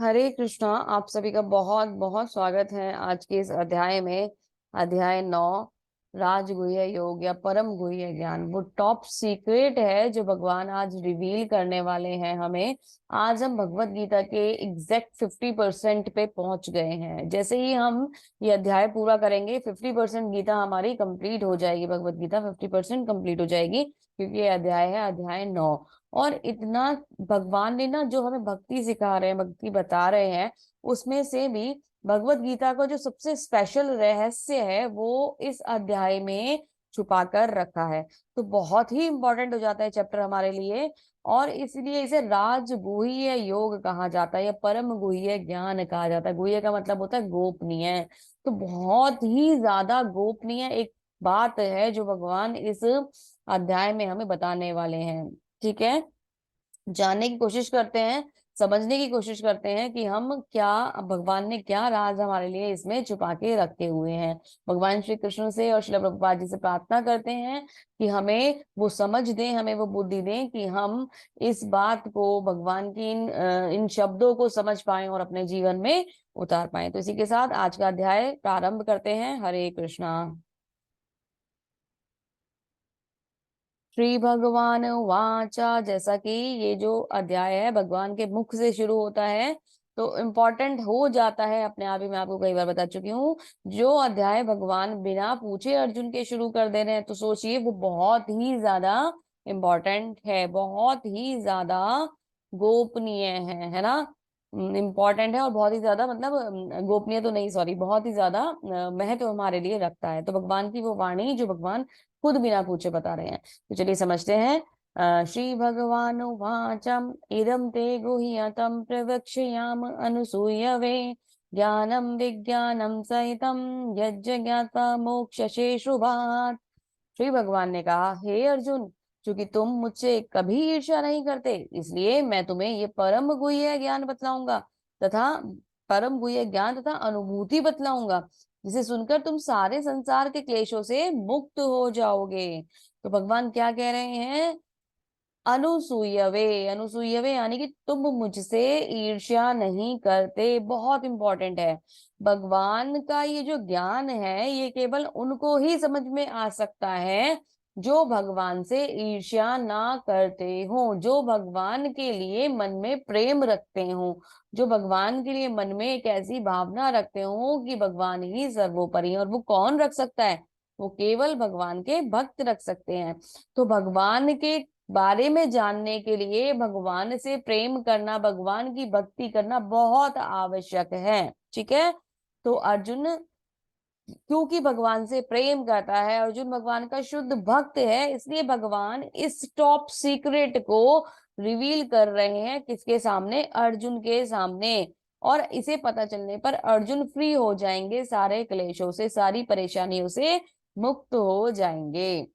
हरे कृष्णा। आप सभी का बहुत बहुत स्वागत है आज के इस अध्याय में। अध्याय 9, राजगुह्य योग या परम गुह्य ज्ञान। वो टॉप सीक्रेट है जो भगवान आज रिवील करने वाले हैं हमें। आज हम भगवत गीता के एग्जैक्ट 50% पे पहुंच गए हैं। जैसे ही हम ये अध्याय पूरा करेंगे 50% गीता हमारी कंप्लीट हो जाएगी। भगवत गीता 50% कंप्लीट हो जाएगी क्योंकि ये अध्याय है अध्याय 9। और इतना भगवान ने ना जो हमें भक्ति सिखा रहे हैं, भक्ति बता रहे हैं, उसमें से भी भगवत गीता का जो सबसे स्पेशल रहस्य है वो इस अध्याय में छुपा कर रखा है। तो बहुत ही इंपॉर्टेंट हो जाता है चैप्टर हमारे लिए। और इसलिए इसे राजगुह्य योग कहा जाता है या परम गुह्य ज्ञान कहा जाता है। गुह्य का मतलब होता है गोपनीय। तो बहुत ही ज्यादा गोपनीय एक बात है जो भगवान इस अध्याय में हमें बताने वाले हैं। ठीक है, जानने की कोशिश करते हैं, समझने की कोशिश करते हैं कि हम क्या, भगवान ने क्या राज हमारे लिए इसमें छुपा के रखे हुए हैं। भगवान श्री कृष्ण से और श्रील प्रभुपाद जी से प्रार्थना करते हैं कि हमें वो समझ दें, हमें वो बुद्धि दें कि हम इस बात को, भगवान की इन शब्दों को समझ पाए और अपने जीवन में उतार पाए। तो इसी के साथ आज का अध्याय प्रारंभ करते हैं। हरे कृष्णा। श्री भगवान वाचा, जैसा कि ये जो अध्याय है भगवान के मुख से शुरू होता है तो इम्पोर्टेंट हो जाता है अपने आप ही। मैं आपको कई बार बता चुकी हूँ, जो अध्याय भगवान बिना पूछे अर्जुन के शुरू कर दे रहे हैं तो सोचिए वो बहुत ही ज्यादा इम्पोर्टेंट है, बहुत ही ज्यादा गोपनीय है ना। इम्पोर्टेंट है और बहुत ही ज्यादा, मतलब गोपनीय तो नहीं, सॉरी, बहुत ही ज्यादा महत्व हमारे लिए रखता है। तो भगवान की वो वाणी जो भगवान खुद बिना पूछे बता रहे हैं। तो चलिए समझते हैं। श्री भगवान वाचम इदम ते गुह्यतम प्रवक्ष्याम अनुसूयवे ज्ञानम विज्ञानम सहितम यज्ञ ज्ञाता मोक्षसे शुभात्। श्री भगवान ने कहा, हे अर्जुन, क्योंकि तुम मुझसे कभी ईर्ष्या नहीं करते इसलिए मैं तुम्हें ये परम गुह्य ज्ञान बतलाऊंगा तथा परम गुह्य ज्ञान तथा अनुभूति बतलाऊंगा जिसे सुनकर तुम सारे संसार के क्लेशों से मुक्त हो जाओगे। तो भगवान क्या कह रहे हैं? अनुसूयवे। अनुसूयवे यानी कि तुम मुझसे ईर्ष्या नहीं करते। बहुत इंपॉर्टेंट है। भगवान का ये जो ज्ञान है ये केवल उनको ही समझ में आ सकता है जो भगवान से ईर्ष्या ना करते हो, जो भगवान के लिए मन में प्रेम रखते हो, जो भगवान के लिए मन में एक ऐसी भावना रखते हो कि भगवान ही सर्वोपरि है। और वो कौन रख सकता है? वो केवल भगवान के भक्त रख सकते हैं। तो भगवान के बारे में जानने के लिए भगवान से प्रेम करना, भगवान की भक्ति करना बहुत आवश्यक है। ठीक है। तो अर्जुन क्योंकि भगवान से प्रेम करता है, अर्जुन भगवान का शुद्ध भक्त है, इसलिए भगवान इस टॉप सीक्रेट को रिवील कर रहे हैं किसके सामने? अर्जुन के सामने। और इसे पता चलने पर अर्जुन फ्री हो जाएंगे, सारे क्लेशों से, सारी परेशानियों से मुक्त हो जाएंगे।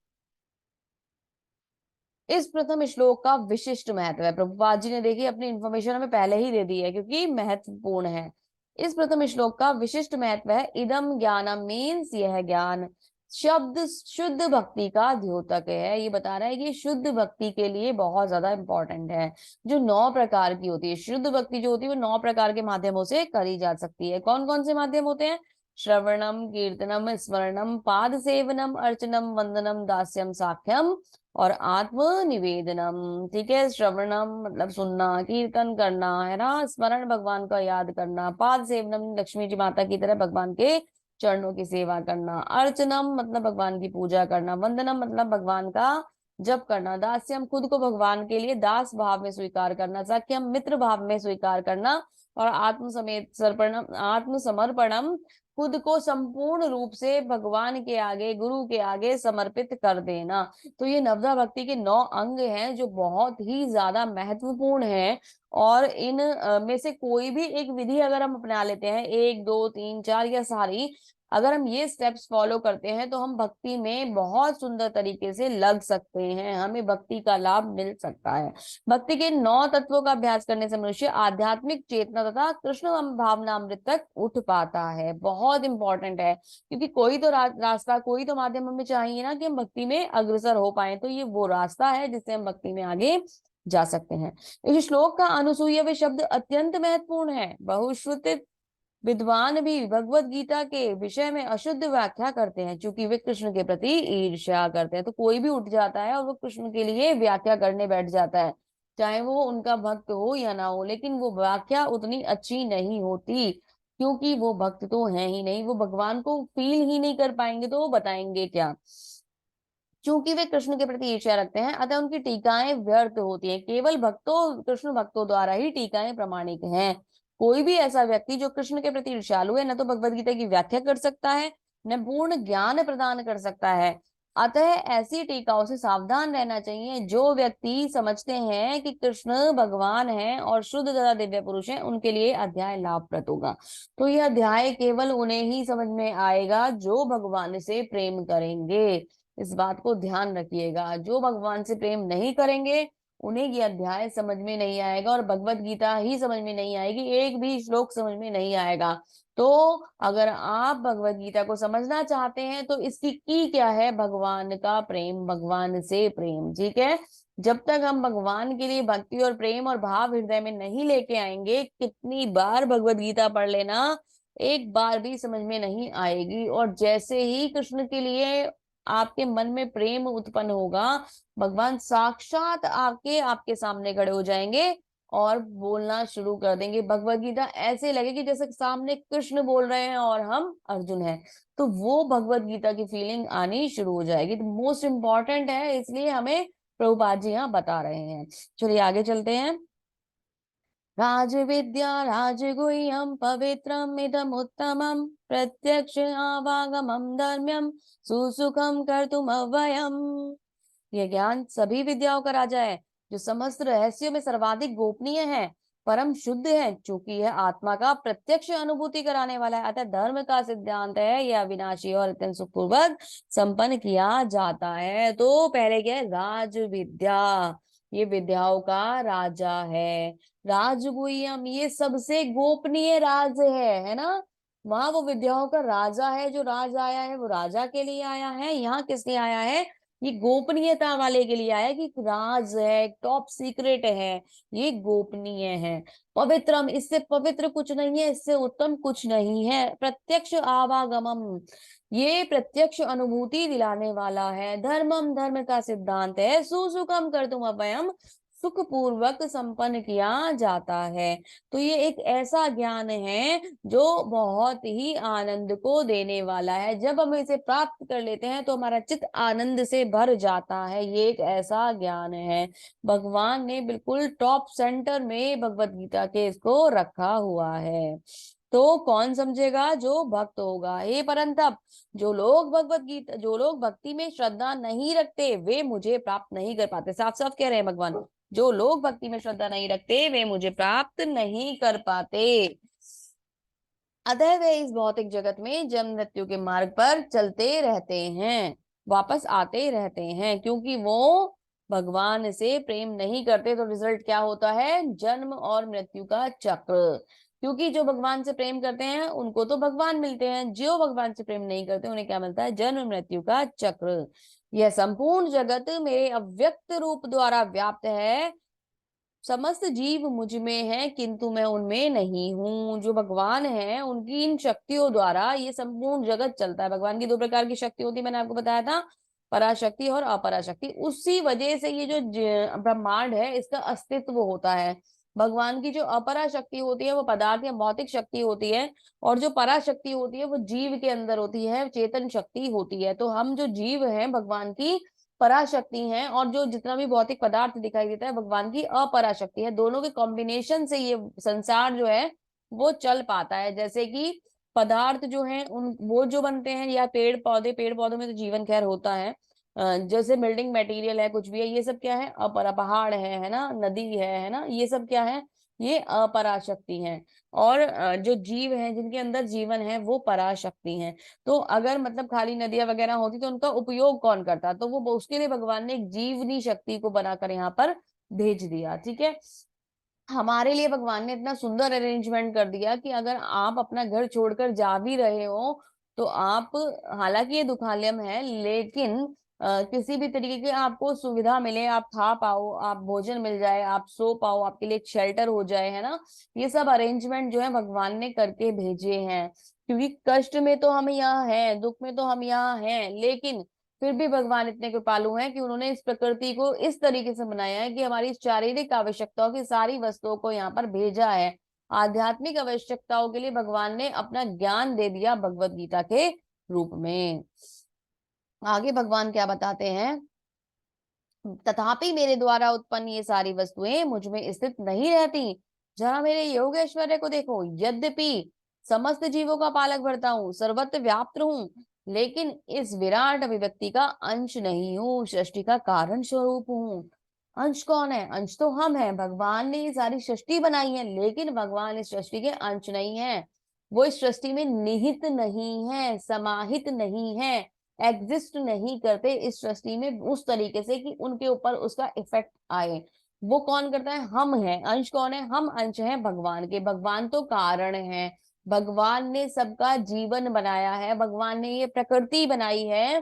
इस प्रथम श्लोक का विशिष्ट महत्व है। प्रभुपाद जी ने देखिए अपनी इंफॉर्मेशन हमें पहले ही दे दी है क्योंकि महत्वपूर्ण है। इस प्रथम श्लोक का विशिष्ट महत्व है इदम ज्ञानम, मीन्स यह ज्ञान शब्द शुद्ध भक्ति का द्योतक है। ये बता रहा है कि शुद्ध भक्ति के लिए बहुत ज्यादा इंपॉर्टेंट है। जो 9 प्रकार की होती है शुद्ध भक्ति, जो होती है वो 9 प्रकार के माध्यमों से करी जा सकती है। कौन कौन से माध्यम होते हैं? श्रवणम, कीर्तनम, स्मरणम, पाद सेवनम, अर्चनम, वंदनम, दास्यम, साख्यम और आत्म निवेदनम। ठीक है। श्रवणम मतलब सुनना, कीर्तन करना है ना, स्मरण भगवान का याद करना, पाद सेवनम लक्ष्मी जी माता की तरह भगवान के चरणों की सेवा करना, अर्चनम मतलब भगवान की पूजा करना, वंदनम मतलब भगवान का जप करना, दास्यम खुद को भगवान के लिए दास भाव में स्वीकार करना, साख्यम मित्र भाव में स्वीकार करना, और आत्म समेत सर्पणम आत्मसमर्पणम खुद को संपूर्ण रूप से भगवान के आगे, गुरु के आगे समर्पित कर देना। तो ये नवदा भक्ति के 9 अंग हैं जो बहुत ही ज्यादा महत्वपूर्ण है। और इन में से कोई भी एक विधि अगर हम अपना लेते हैं, 1 2 3 4 या सारी, अगर हम ये स्टेप्स फॉलो करते हैं तो हम भक्ति में बहुत सुंदर तरीके से लग सकते हैं, हमें भक्ति का लाभ मिल सकता है। भक्ति के 9 तत्वों का अभ्यास करने से मनुष्य आध्यात्मिक चेतना तथा कृष्ण भावना अमृत तक उठ पाता है। बहुत इंपॉर्टेंट है क्योंकि कोई तो रास्ता, कोई तो माध्यम हमें चाहिए ना कि हम भक्ति में अग्रसर हो पाए। तो ये वो रास्ता है जिससे हम भक्ति में आगे जा सकते हैं। इस श्लोक का अनुसूयव शब्द अत्यंत महत्वपूर्ण है। बहुश्रुति विद्वान भी भगवत गीता के विषय में अशुद्ध व्याख्या करते हैं, क्योंकि वे कृष्ण के प्रति ईर्ष्या करते हैं। तो कोई भी उठ जाता है और वो कृष्ण के लिए व्याख्या करने बैठ जाता है, चाहे वो उनका भक्त हो या ना हो, लेकिन वो व्याख्या उतनी अच्छी नहीं होती, क्योंकि वो भक्त तो है ही नहीं, वो भगवान को फील ही नहीं कर पाएंगे तो वो बताएंगे क्या। क्योंकि वे कृष्ण के प्रति ईर्ष्या रखते हैं, अतः उनकी टीकाएं व्यर्थ होती हैं। केवल भक्तों, कृष्ण भक्तों द्वारा ही टीकाएं प्रमाणिक हैं। कोई भी ऐसा व्यक्ति जो कृष्ण के प्रति ईर्ष्यालु है, न तो भगवत गीता की व्याख्या कर सकता है, न पूर्ण ज्ञान प्रदान कर सकता है। अतः ऐसी टीकाओं से सावधान रहना चाहिए। जो व्यक्ति समझते हैं कि कृष्ण भगवान है और शुद्ध तथा दिव्य पुरुष है, उनके लिए अध्याय लाभप्रद होगा। तो यह अध्याय केवल उन्हें ही समझ में आएगा जो भगवान से प्रेम करेंगे। इस बात को ध्यान रखिएगा, जो भगवान से प्रेम नहीं करेंगे उन्हें ये अध्याय समझ में नहीं आएगा, और भगवत गीता ही समझ में नहीं आएगी, एक भी श्लोक समझ में नहीं आएगा। तो अगर आप भगवत गीता को समझना चाहते हैं तो इसकी की क्या है? भगवान का प्रेम, भगवान से प्रेम। ठीक है, जब तक हम भगवान के लिए भक्ति और प्रेम और भाव हृदय में नहीं लेके आएंगे, कितनी बार भगवत गीता पढ़ लेना, एक बार भी समझ में नहीं आएगी। और जैसे ही कृष्ण के लिए आपके मन में प्रेम उत्पन्न होगा, भगवान साक्षात आके आपके सामने खड़े हो जाएंगे और बोलना शुरू कर देंगे भगवत गीता। ऐसे लगेगी जैसे सामने कृष्ण बोल रहे हैं और हम अर्जुन हैं। तो वो भगवत गीता की फीलिंग आनी शुरू हो जाएगी। तो मोस्ट इंपॉर्टेंट है, इसलिए हमें प्रभुपाद जी यहाँ बता रहे हैं। चलिए आगे चलते हैं। राजविद्या राजगुह्यं पवित्रम् इदमुत्तमम् प्रत्यक्ष आवागमम् धर्म्यम् सुसुखम् कर्तुमव्ययम्। यह ज्ञान सभी विद्याओं का राजा है, जो समस्त रहस्यों में सर्वाधिक गोपनीय है, परम शुद्ध है, चूंकि यह आत्मा का प्रत्यक्ष अनुभूति कराने वाला है। अतः धर्म का सिद्धांत है, यह अविनाशी और अत्यंत सुखपूर्वक संपन्न किया जाता है। तो पहले क्या है? राज विद्या, ये विद्याओं का राजा है। राजगुह्यम, ये सबसे गोपनीय राज है ना। वहां वो विद्याओं का राजा है, जो राज आया है वो राजा के लिए आया है। यहाँ किसके आया है? ये गोपनीयता वाले के लिए आया, कि राज है, टॉप सीक्रेट है, ये गोपनीय है। पवित्रम, इससे पवित्र कुछ नहीं है, इससे उत्तम कुछ नहीं है। प्रत्यक्ष आवागमम, ये प्रत्यक्ष अनुभूति दिलाने वाला है। धर्मम, धर्म का सिद्धांत है। सुसुखम कर तुम अभयम, सुख पूर्वक संपन्न किया जाता है। तो ये एक ऐसा ज्ञान है जो बहुत ही आनंद को देने वाला है। जब हम इसे प्राप्त कर लेते हैं तो हमारा चित्त आनंद से भर जाता है। ये एक ऐसा ज्ञान है, भगवान ने बिल्कुल टॉप सेंटर में भगवत गीता के इसको रखा हुआ है। तो कौन समझेगा? जो भक्त होगा। हे परंतप, जो लोग भगवत गीता, जो लोग भक्ति में श्रद्धा नहीं रखते वे मुझे प्राप्त नहीं कर पाते। साफ साफ कह रहे हैं भगवान, जो लोग भक्ति में श्रद्धा नहीं रखते वे मुझे प्राप्त नहीं कर पाते। अतः वे इस भौतिक जगत में जन्म मृत्यु के मार्ग पर चलते रहते हैं, वापस आते रहते हैं, क्योंकि वो भगवान से प्रेम नहीं करते। तो रिजल्ट क्या होता है? जन्म और मृत्यु का चक्र। क्योंकि जो भगवान से प्रेम करते हैं उनको तो भगवान मिलते हैं, जो भगवान से प्रेम नहीं करते उन्हें क्या मिलता है? जन्म मृत्यु का चक्र। यह संपूर्ण जगत मेरे अव्यक्त रूप द्वारा व्याप्त है। समस्त जीव मुझ में है, किंतु मैं उनमें नहीं हूँ। जो भगवान है उनकी इन शक्तियों द्वारा ये संपूर्ण जगत चलता है। भगवान की दो प्रकार की शक्ति होती है, मैंने आपको बताया था, पराशक्ति और अपराशक्ति। उसी वजह से ये जो ब्रह्मांड है इसका अस्तित्व होता है। भगवान की जो अपराशक्ति होती है वो पदार्थ या भौतिक शक्ति होती है, और जो पराशक्ति होती है वो जीव के अंदर होती है, चेतन शक्ति होती है। तो हम जो जीव हैं भगवान की पराशक्ति है, और जो जितना भी भौतिक पदार्थ दिखाई देता है भगवान की अपराशक्ति है। दोनों के कॉम्बिनेशन से ये संसार जो है वो चल पाता है। जैसे कि पदार्थ जो है उन वो जो बनते हैं, या पेड़ पौधे, पेड़ पौधों में तो जीवन खैर होता है। जैसे बिल्डिंग मटेरियल है, कुछ भी है, ये सब क्या है? अपरा। पहाड़ है ना, नदी है ना, ये सब क्या है? ये अपराशक्ति है। और जो जीव हैं जिनके अंदर जीवन है वो पराशक्ति हैं। तो अगर मतलब खाली नदियां वगैरह होती तो उनका उपयोग कौन करता? तो वो उसके लिए भगवान ने एक जीवनी शक्ति को बनाकर यहाँ पर भेज दिया। ठीक है, हमारे लिए भगवान ने इतना सुंदर अरेंजमेंट कर दिया कि अगर आप अपना घर छोड़कर जा भी रहे हो तो आप, हालांकि ये दुखालयम है, लेकिन किसी भी तरीके की आपको सुविधा मिले, आप खा पाओ, आप भोजन मिल जाए, आप सो पाओ, आपके लिए एक शेल्टर हो जाए, है ना। ये सब अरेंजमेंट जो है भगवान ने करके भेजे हैं, क्योंकि कष्ट में तो हम यहाँ हैं, दुख में तो हम यहाँ हैं, लेकिन फिर भी भगवान इतने कृपालु हैं कि उन्होंने इस प्रकृति को इस तरीके से बनाया है कि हमारी शारीरिक आवश्यकताओं की सारी वस्तुओं को यहाँ पर भेजा है। आध्यात्मिक आवश्यकताओं के लिए भगवान ने अपना ज्ञान दे दिया भगवत गीता के रूप में। आगे भगवान क्या बताते हैं, तथापि मेरे द्वारा उत्पन्न ये सारी वस्तुएं मुझ में स्थित नहीं रहती। जरा मेरे योग ऐश्वर्य को देखो, यद्यपि समस्त जीवों का पालक भरता हूँ, सर्वत्र व्याप्त हूँ, लेकिन इस विराट अभिव्यक्ति का अंश नहीं हूँ, सृष्टि का कारण स्वरूप हूँ। अंश कौन है? अंश तो हम हैं। भगवान ने ये सारी सृष्टि बनाई है, लेकिन भगवान इस सृष्टि के अंश नहीं है। वो इस सृष्टि में निहित नहीं है, समाहित नहीं है, एग्जिस्ट नहीं करते इस सृष्टि में उस तरीके से कि उनके ऊपर उसका इफेक्ट आए। वो कौन करता है? हम हैं। अंश कौन है? हम अंश हैं भगवान के। भगवान तो कारण है। भगवान ने सबका जीवन बनाया है, भगवान ने ये प्रकृति बनाई है,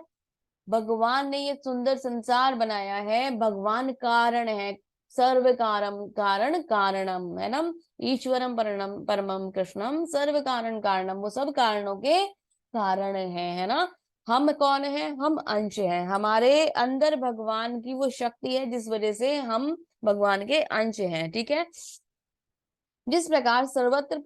भगवान ने ये सुंदर संसार बनाया है। भगवान कारण है। सर्व कारम कारण कारणम, है ना। ईश्वरम परम परमम कृष्णम सर्व कारण कारणम, वो सब कारणों के कारण है ना। हम कौन है? हम अंश हैं। हमारे अंदर भगवान की वो शक्ति है जिस वजह से हम भगवान के अंश हैं, ठीक है। जिस प्रकार सर्वत्र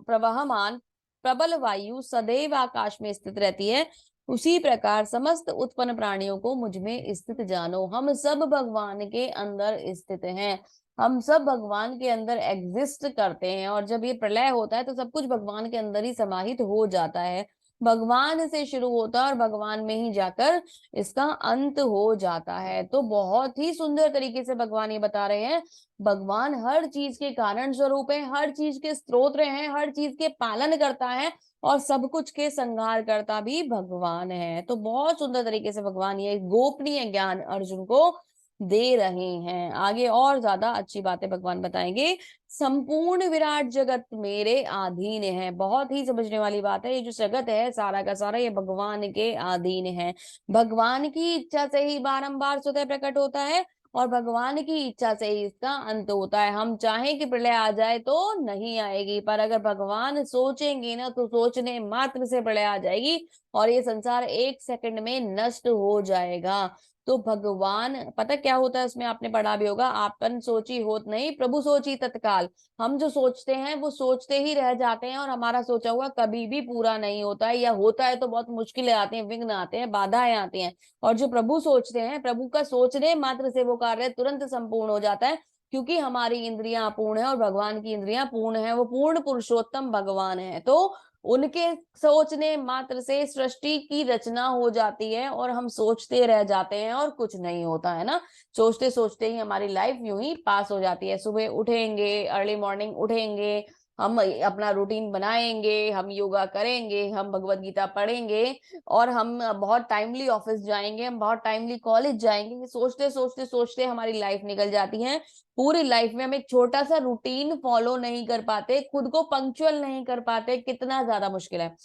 प्रवाहमान प्रबल वायु सदैव आकाश में स्थित रहती है, उसी प्रकार समस्त उत्पन्न प्राणियों को मुझ में स्थित जानो। हम सब भगवान के अंदर स्थित हैं, हम सब भगवान के अंदर एग्जिस्ट करते हैं, और जब ये प्रलय होता है तो सब कुछ भगवान के अंदर ही समाहित हो जाता है। भगवान से शुरू होता है और भगवान में ही जाकर इसका अंत हो जाता है। तो बहुत ही सुंदर तरीके से भगवान ये बता रहे हैं, भगवान हर चीज के कारण स्वरूप है, हर चीज के स्रोत हैं, हर चीज के पालन करता है, और सब कुछ के संहार करता भी भगवान है। तो बहुत सुंदर तरीके से भगवान ये गोपनीय ज्ञान अर्जुन को दे रहे हैं। आगे और ज्यादा अच्छी बातें भगवान बताएंगे। संपूर्ण विराट जगत मेरे अधीन है। बहुत ही समझने वाली बात है, ये जो जगत है सारा का सारा ये भगवान के अधीन है। भगवान की इच्छा से ही बारंबार स्वतः प्रकट होता है, और भगवान की इच्छा से ही इसका अंत होता है। हम चाहें कि प्रलय आ जाए तो नहीं आएगी, पर अगर भगवान सोचेंगे ना तो सोचने मात्र से प्रलय आ जाएगी, और ये संसार एक सेकंड में नष्ट हो जाएगा। तो भगवान, पता क्या होता है उसमें, आपने पढ़ा भी होगा, आपन सोची होत नहीं प्रभु सोची तत्काल। हम जो सोचते हैं वो सोचते ही रह जाते हैं, और हमारा सोचा हुआ कभी भी पूरा नहीं होता है, या होता है तो बहुत मुश्किलें आती हैं, विघ्न आते हैं, बाधाएं आती हैं। और जो प्रभु सोचते हैं, प्रभु का सोचने मात्र से वो कार्य तुरंत संपूर्ण हो जाता है, क्योंकि हमारी इंद्रियां अपूर्ण है और भगवान की इंद्रियां पूर्ण है। वो पूर्ण पुरुषोत्तम भगवान है, तो उनके सोचने मात्र से सृष्टि की रचना हो जाती है, और हम सोचते रह जाते हैं और कुछ नहीं होता है ना। सोचते सोचते ही हमारी लाइफ यूं ही पास हो जाती है। सुबह उठेंगे, अर्ली मॉर्निंग उठेंगे, हम अपना रूटीन बनाएंगे, हम योगा करेंगे, हम भगवत गीता पढ़ेंगे, और हम बहुत टाइमली ऑफिस जाएंगे, हम बहुत टाइमली कॉलेज जाएंगे। सोचते सोचते सोचते हमारी लाइफ निकल जाती है। पूरी लाइफ में हम एक छोटा सा रूटीन फॉलो नहीं कर पाते, खुद को पंक्चुअल नहीं कर पाते, कितना ज्यादा मुश्किल है।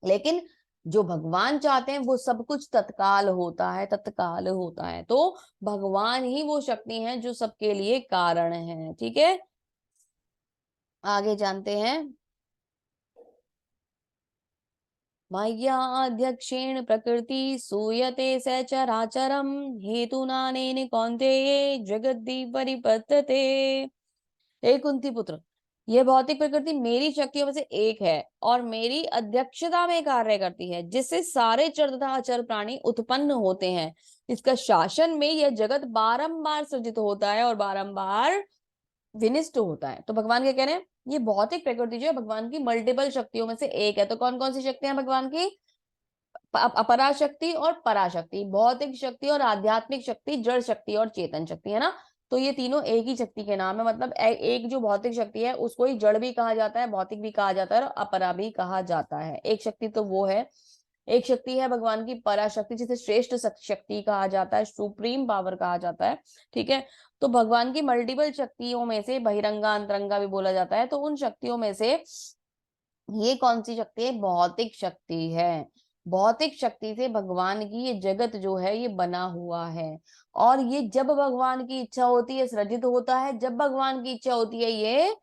लेकिन जो भगवान चाहते हैं वो सब कुछ तत्काल होता है, तत्काल होता है। तो भगवान ही वो शक्ति है जो सबके लिए कारण है, ठीक है। आगे जानते हैं। मय्याध्यक्षेण प्रकृति सूयते स चराचरम हेतुनानेन कौन्तेय जगद्दि परिपतते। हे कुंती पुत्र, यह भौतिक प्रकृति मेरी शक्तियों में से एक है, और मेरी अध्यक्षता में कार्य करती है, जिससे सारे चर तथा अचर प्राणी उत्पन्न होते हैं। इसका शासन में यह जगत बारंबार सृजित होता है और बारंबार विनिष्ट होता है। तो भगवान क्या कह रहे हैं, ये भौतिक प्रकृति जो है भगवान की मल्टीपल शक्तियों में से एक है। तो कौन कौन सी शक्तियां भगवान की? अपराशक्ति और पराशक्ति, भौतिक शक्ति और आध्यात्मिक शक्ति, जड़ शक्ति और चेतन शक्ति, है ना। तो ये तीनों एक ही शक्ति के नाम है। मतलब एक जो भौतिक शक्ति है उसको ही जड़ भी कहा जाता है, भौतिक भी कहा जाता है, और अपरा भी कहा जाता है। एक शक्ति तो वो है। एक शक्ति है भगवान की पराशक्ति, जिसे श्रेष्ठ शक्ति कहा जाता है, सुप्रीम पावर कहा जाता है, ठीक है। तो भगवान की मल्टीपल शक्तियों में से बहिरंगा अंतरंगा भी बोला जाता है। तो उन शक्तियों में से ये कौन सी शक्ति है? भौतिक शक्ति है। भौतिक शक्ति से भगवान की ये जगत जो है ये बना हुआ है। और ये जब भगवान की इच्छा होती है सृजित होता है, जब भगवान की इच्छा होती है ये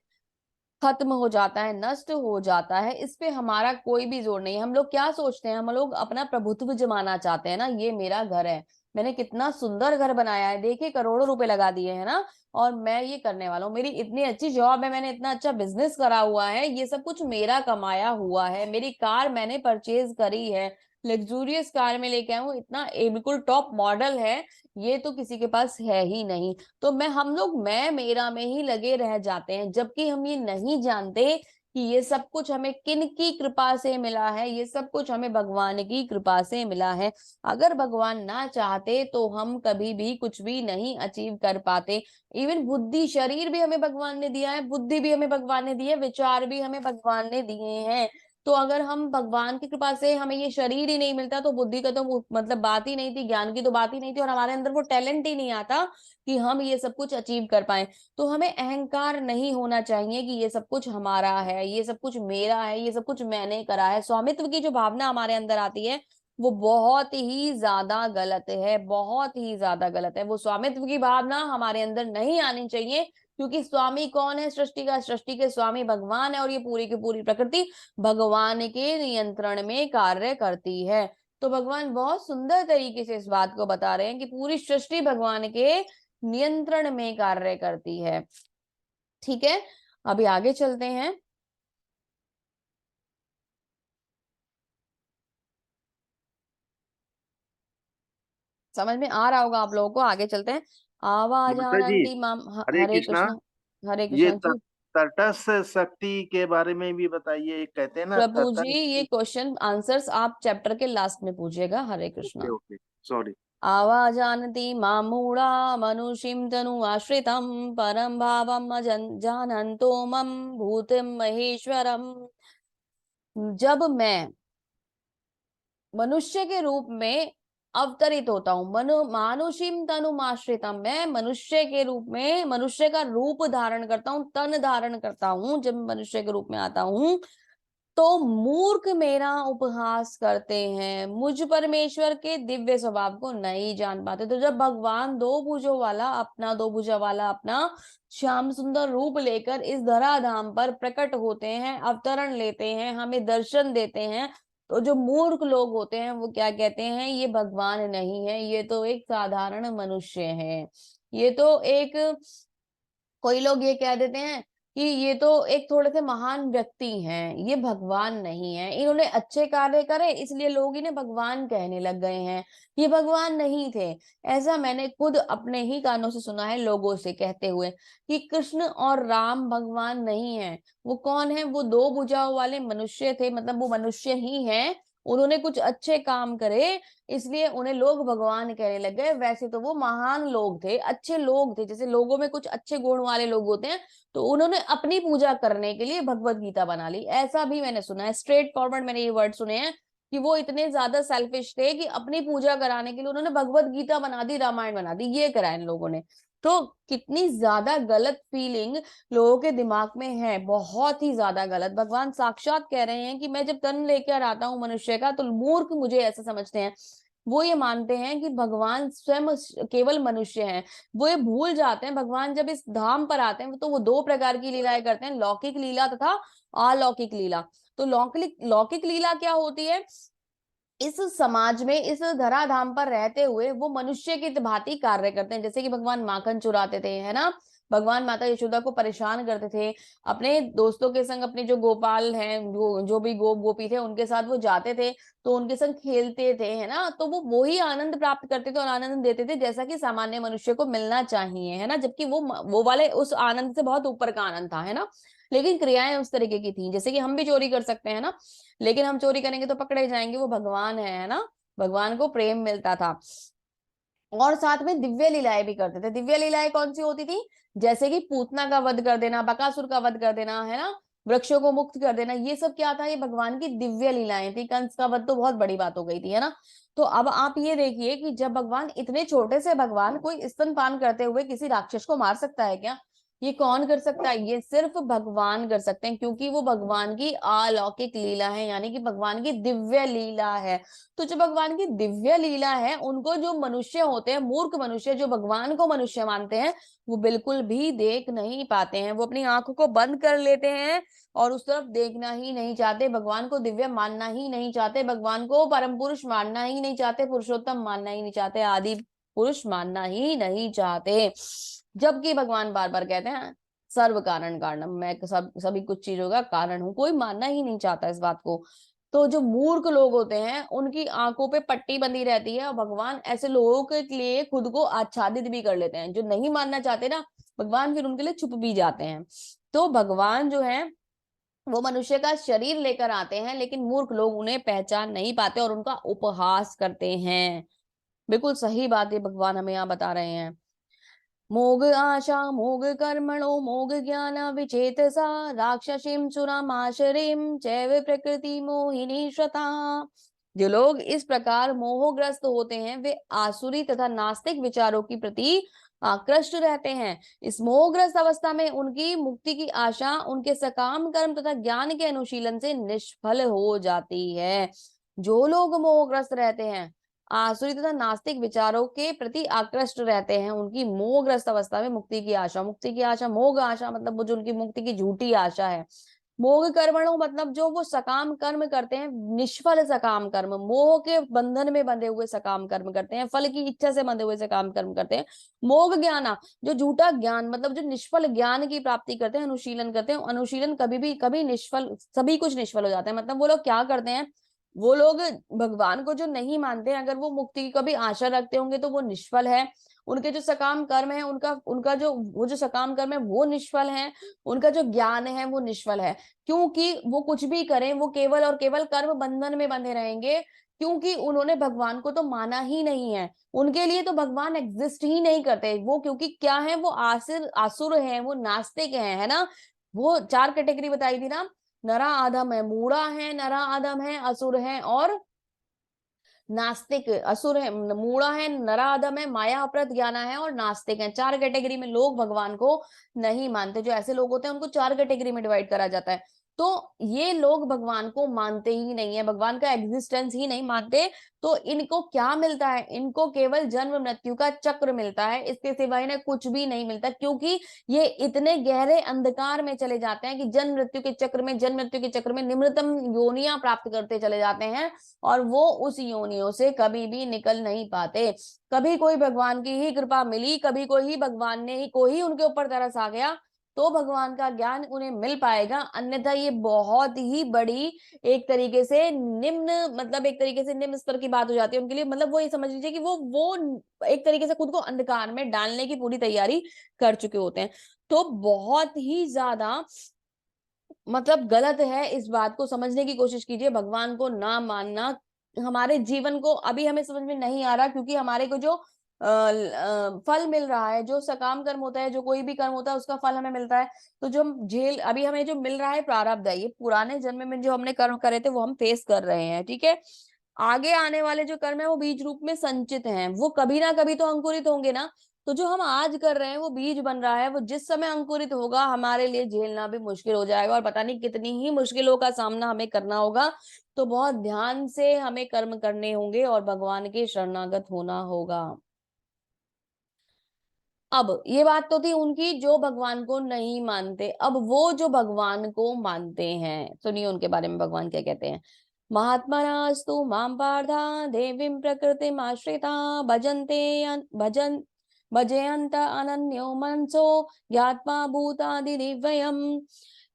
खत्म हो जाता है, नष्ट हो जाता है। इस पे हमारा कोई भी जोर नहीं है। हम लोग क्या सोचते हैं, हम लोग अपना प्रभुत्व जमाना चाहते हैं ना, ये मेरा घर है, मैंने कितना सुंदर घर बनाया है, देखिए करोड़ों रुपए लगा दिए हैं ना, और मैं ये करने वाला हूँ, मेरी इतनी अच्छी जॉब है, मैंने इतना अच्छा बिजनेस करा हुआ है, ये सब कुछ मेरा कमाया हुआ है, मेरी कार मैंने परचेज करी है, लग्जूरियस कार में लेके आया हूँ, इतना बिल्कुल टॉप मॉडल है, ये तो किसी के पास है ही नहीं। तो हम लोग मैं मेरा में ही लगे रह जाते हैं, जबकि हम ये नहीं जानते कि ये सब कुछ हमें किन की कृपा से मिला है, ये सब कुछ हमें भगवान की कृपा से मिला है। अगर भगवान ना चाहते तो हम कभी भी कुछ भी नहीं अचीव कर पाते। इवन बुद्धि, शरीर भी हमें भगवान ने दिया है, बुद्धि भी हमें भगवान ने दी है, विचार भी हमें भगवान ने दिए हैं। तो अगर हम भगवान की कृपा से हमें ये शरीर ही नहीं मिलता तो बुद्धि का तो मतलब बात ही नहीं थी, ज्ञान की तो बात ही नहीं थी, और हमारे अंदर वो टैलेंट ही नहीं आता कि हम ये सब कुछ अचीव कर पाए। तो हमें अहंकार नहीं होना चाहिए कि ये सब कुछ हमारा है, ये सब कुछ मेरा है, ये सब कुछ मैंने करा है। स्वामित्व की जो भावना हमारे अंदर आती है वो बहुत ही ज्यादा गलत है, बहुत ही ज्यादा गलत है। वो स्वामित्व की भावना हमारे अंदर नहीं आनी चाहिए, क्योंकि स्वामी कौन है सृष्टि का, सृष्टि के स्वामी भगवान है, और ये पूरी की पूरी प्रकृति भगवान के नियंत्रण में कार्य करती है। तो भगवान बहुत सुंदर तरीके से इस बात को बता रहे हैं कि पूरी सृष्टि भगवान के नियंत्रण में कार्य करती है। ठीक है, अभी आगे चलते हैं। समझ में आ रहा होगा आप लोगों को, आगे चलते हैं। आवाज माता जी, आनंदी माम हरे हरे कृष्णा। कृष्ण। हरे ये कृष्ण जी। तटस्थ शक्ति के बारे में भी बताइए। एक कहते हैं ना प्रभु जी ये तटस्थ। क्वेश्चन आंसर्स आप चैप्टर के लास्ट में पूछिएगा। Hare okay Krishna. Okay, sorry. आवाजानति मामूढ़ा मनुष्यं तनु आश्रितं परम भावम जानन्तो मम भूतिम महेश्वरम। जब मैं मनुष्य के रूप में अवतरित होता हूँ, मनु मानुषिम तनुमाश्रितम, मैं मनुष्य के रूप में मनुष्य का रूप धारण करता हूँ, तन धारण करता हूँ, जब मनुष्य के रूप में आता हूँ तो मूर्ख मेरा उपहास करते हैं, मुझ परमेश्वर के दिव्य स्वभाव को नहीं जान पाते। तो जब भगवान दो भुजों वाला अपना, दो भुजा वाला अपना श्याम सुंदर रूप लेकर इस धराधाम पर प्रकट होते हैं, अवतरण लेते हैं, हमें दर्शन देते हैं, तो जो मूर्ख लोग होते हैं वो क्या कहते हैं, ये भगवान नहीं है, ये तो एक साधारण मनुष्य है। ये तो एक, कोई लोग ये कह देते हैं कि ये तो एक थोड़े से महान व्यक्ति हैं, ये भगवान नहीं है, इन्होंने अच्छे कार्य करे इसलिए लोग इन्हें भगवान कहने लग गए हैं, ये भगवान नहीं थे। ऐसा मैंने खुद अपने ही कानों से सुना है लोगों से कहते हुए कि कृष्ण और राम भगवान नहीं है। वो कौन है, वो दो भुजाओं वाले मनुष्य थे, मतलब वो मनुष्य ही हैं, उन्होंने कुछ अच्छे काम करे इसलिए उन्हें लोग भगवान कहने लग गए। वैसे तो वो महान लोग थे, अच्छे लोग थे, जैसे लोगों में कुछ अच्छे गुण वाले लोग होते हैं, तो उन्होंने अपनी पूजा करने के लिए भगवत गीता बना ली। ऐसा भी मैंने सुना है, स्ट्रेट फॉरवर्ड मैंने ये वर्ड सुने हैं कि वो इतने ज्यादा सेल्फिश थे कि अपनी पूजा कराने के लिए उन्होंने भगवत गीता बना दी, रामायण बना दी, ये करा इन लोगों ने। तो कितनी ज्यादा गलत फीलिंग लोगों के दिमाग में है, बहुत ही ज्यादा गलत। भगवान साक्षात कह रहे हैं कि मैं जब तन लेकर आता हूँ मनुष्य का तो मूर्ख मुझे ऐसा समझते हैं। वो ये मानते हैं कि भगवान स्वयं केवल मनुष्य हैं। वो ये भूल जाते हैं भगवान जब इस धाम पर आते हैं तो वो दो प्रकार की लीलाएं करते हैं, लौकिक लीला तथा अलौकिक लीला। तो लौकिक लौकिक लीला क्या होती है, इस समाज में इस धराधाम पर रहते हुए वो मनुष्य की भांति कार्य करते हैं। जैसे कि भगवान माखन चुराते थे, है ना, भगवान माता यशोदा को परेशान करते थे, अपने दोस्तों के संग, अपने जो गोपाल हैं, जो भी गोपी थे उनके साथ वो जाते थे, तो उनके संग खेलते थे, है ना, तो वो वही आनंद प्राप्त करते थे और आनंद देते थे जैसा कि सामान्य मनुष्य को मिलना चाहिए, है ना, जबकि वो वाले उस आनंद से बहुत ऊपर का आनंद था, है ना। लेकिन क्रियाएं उस तरीके की थी, जैसे कि हम भी चोरी कर सकते हैं ना, लेकिन हम चोरी करेंगे तो पकड़े जाएंगे, वो भगवान है ना, भगवान को प्रेम मिलता था। और साथ में दिव्य लीलाएं भी करते थे। दिव्य लीलाएं कौन सी होती थी, जैसे कि पूतना का वध कर देना, बकासुर का वध कर देना, है ना, वृक्षों को मुक्त कर देना, ये सब क्या था, ये भगवान की दिव्य लीलाएं थी। कंस का वध तो बहुत बड़ी बात हो गई थी, है ना। तो अब आप ये देखिए कि जब भगवान, इतने छोटे से भगवान कोई स्तनपान करते हुए किसी राक्षस को मार सकता है क्या? ये कौन कर सकता है? ये सिर्फ भगवान कर सकते हैं, क्योंकि वो भगवान की अलौकिक लीला है, यानी कि भगवान की दिव्य लीला है। तो जो भगवान की दिव्य लीला है, उनको जो मनुष्य होते हैं, मूर्ख मनुष्य जो भगवान को मनुष्य मानते हैं, वो बिल्कुल भी देख नहीं पाते हैं। वो अपनी आंखों को बंद कर लेते हैं और उस तरफ देखना ही नहीं चाहते, भगवान को दिव्य मानना ही नहीं चाहते, भगवान को परम पुरुष मानना ही नहीं चाहते, पुरुषोत्तम मानना ही नहीं चाहते, आदि पुरुष मानना ही नहीं चाहते। जबकि भगवान बार बार कहते हैं सर्व कारण कारणम, मैं सभी कुछ चीजों का कारण हूं, कोई मानना ही नहीं चाहता इस बात को। तो जो मूर्ख लोग होते हैं, उनकी आंखों पे पट्टी बंधी रहती है, और भगवान ऐसे लोगों के लिए खुद को आच्छादित भी कर लेते हैं। जो नहीं मानना चाहते ना, भगवान फिर उनके लिए छुप भी जाते हैं। तो भगवान जो है वो मनुष्य का शरीर लेकर आते हैं, लेकिन मूर्ख लोग उन्हें पहचान नहीं पाते और उनका उपहास करते हैं। बिल्कुल सही बात है भगवान हमें यहाँ बता रहे हैं। मोग आशा मोग कर्मणो मोग ज्ञान विचेतसा राक्षसीम सुरामाशरीम चैव प्रकृति मोहिनी श्रता। जो लोग इस प्रकार मोहग्रस्त होते हैं, वे आसुरी तथा नास्तिक विचारों की प्रति आकृष्ट रहते हैं। इस मोहग्रस्त अवस्था में उनकी मुक्ति की आशा उनके सकाम कर्म तथा ज्ञान के अनुशीलन से निष्फल हो जाती है। जो लोग मोहग्रस्त रहते हैं, आसुरी तथा नास्तिक विचारों के प्रति आकृष्ट रहते हैं, उनकी मोहग्रस्त अवस्था में मुक्ति की आशा, मोह आशा मतलब वो जो उनकी मुक्ति की झूठी आशा है। मोह कर्मणों मतलब जो वो सकाम कर्म करते हैं, निष्फल सकाम कर्म, मोह के बंधन में बंधे हुए सकाम कर्म करते हैं, फल की इच्छा से बंधे हुए सकाम कर्म करते हैं। मोह ज्ञाना जो झूठा ज्ञान मतलब जो निष्फल ज्ञान की प्राप्ति करते हैं, अनुशीलन करते हैं, अनुशीलन कभी निष्फल, सभी कुछ निष्फल हो जाता है। मतलब वो लोग क्या करते हैं, वो लोग भगवान को जो नहीं मानते, अगर वो मुक्ति की कभी आशा रखते होंगे तो वो निष्फल है। उनके जो सकाम कर्म है, उनका उनका जो वो जो सकाम कर्म है वो निष्फल है। उनका जो ज्ञान है वो निष्फल है, क्योंकि वो कुछ भी करें वो केवल और केवल कर्म बंधन में बंधे रहेंगे, क्योंकि उन्होंने भगवान को तो माना ही नहीं है। उनके लिए तो भगवान एग्जिस्ट ही नहीं करते वो, क्योंकि क्या है, वो आसुर है, वो नास्तिक है ना। वो चार कैटेगरी बताई थी ना, नरा आधम है, मूढ़ा है, नरा आधम है, असुर है और नास्तिक। असुर है, मूढ़ा है, नरा आधम है, माया अपरत ज्ञाना है और नास्तिक है। चार कैटेगरी में लोग भगवान को नहीं मानते। जो ऐसे लोग होते हैं उनको चार कैटेगरी में डिवाइड करा जाता है। तो ये लोग भगवान को मानते ही नहीं है, भगवान का एग्जिस्टेंस ही नहीं मानते। तो इनको क्या मिलता है? इनको केवल जन्म मृत्यु का चक्र मिलता है, इसके सिवा इन्हें कुछ भी नहीं मिलता, क्योंकि ये इतने गहरे अंधकार में चले जाते हैं कि जन्म मृत्यु के चक्र में निम्नतम योनियां प्राप्त करते चले जाते हैं, और वो उस योनियों से कभी भी निकल नहीं पाते। कभी कोई भगवान की ही कृपा मिली, कभी कोई ही भगवान ने ही कोई उनके ऊपर तरस आ गया, तो भगवान का ज्ञान उन्हें मिल पाएगा। अन्यथा ये बहुत ही बड़ी एक तरीके से निम्न, मतलब एक तरीके से निम्न स्तर की बात हो जाती है उनके लिए। मतलब वो ये समझ लीजिए कि वो एक तरीके से खुद को अंधकार में डालने की पूरी तैयारी कर चुके होते हैं। तो बहुत ही ज्यादा मतलब गलत है, इस बात को समझने की कोशिश कीजिए। भगवान को ना मानना हमारे जीवन को अभी हमें समझ में नहीं आ रहा, क्योंकि हमारे को जो फल मिल रहा है, जो सकाम कर्म होता है, जो कोई भी कर्म होता है उसका फल हमें मिलता है। तो जो झेल अभी हमें जो मिल रहा है प्रारब्ध है, ये पुराने जन्म में जो हमने कर्म करे थे वो हम फेस कर रहे हैं, ठीक है। आगे आने वाले जो कर्म है वो बीज रूप में संचित हैं, वो कभी ना कभी तो अंकुरित होंगे ना। तो जो हम आज कर रहे हैं वो बीज बन रहा है, वो जिस समय अंकुरित होगा हमारे लिए झेलना भी मुश्किल हो जाएगा, और पता नहीं कितनी ही मुश्किलों का सामना हमें करना होगा। तो बहुत ध्यान से हमें कर्म करने होंगे और भगवान के शरणागत होना होगा। अब ये बात तो थी उनकी जो भगवान को नहीं मानते। अब वो जो भगवान को मानते हैं, सुनिए उनके बारे में भगवान क्या कहते हैं। महात्मनास्तु मां पार्था देवीं प्रकृतिम आश्रिता भजन्ते भजन भजयन्त अनन्यो मनसो ज्ञात्वा भूतादि दिव्यम।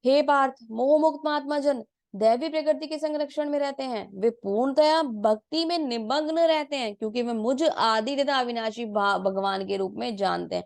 हे पार्थ, मोह मुक्त महात्मा जन दैवी प्रकृति के संरक्षण में रहते हैं। वे पूर्णतया भक्ति में निमग्न रहते हैं, क्योंकि वे मुझ आदि तथा अविनाशी भगवान के रूप में जानते हैं।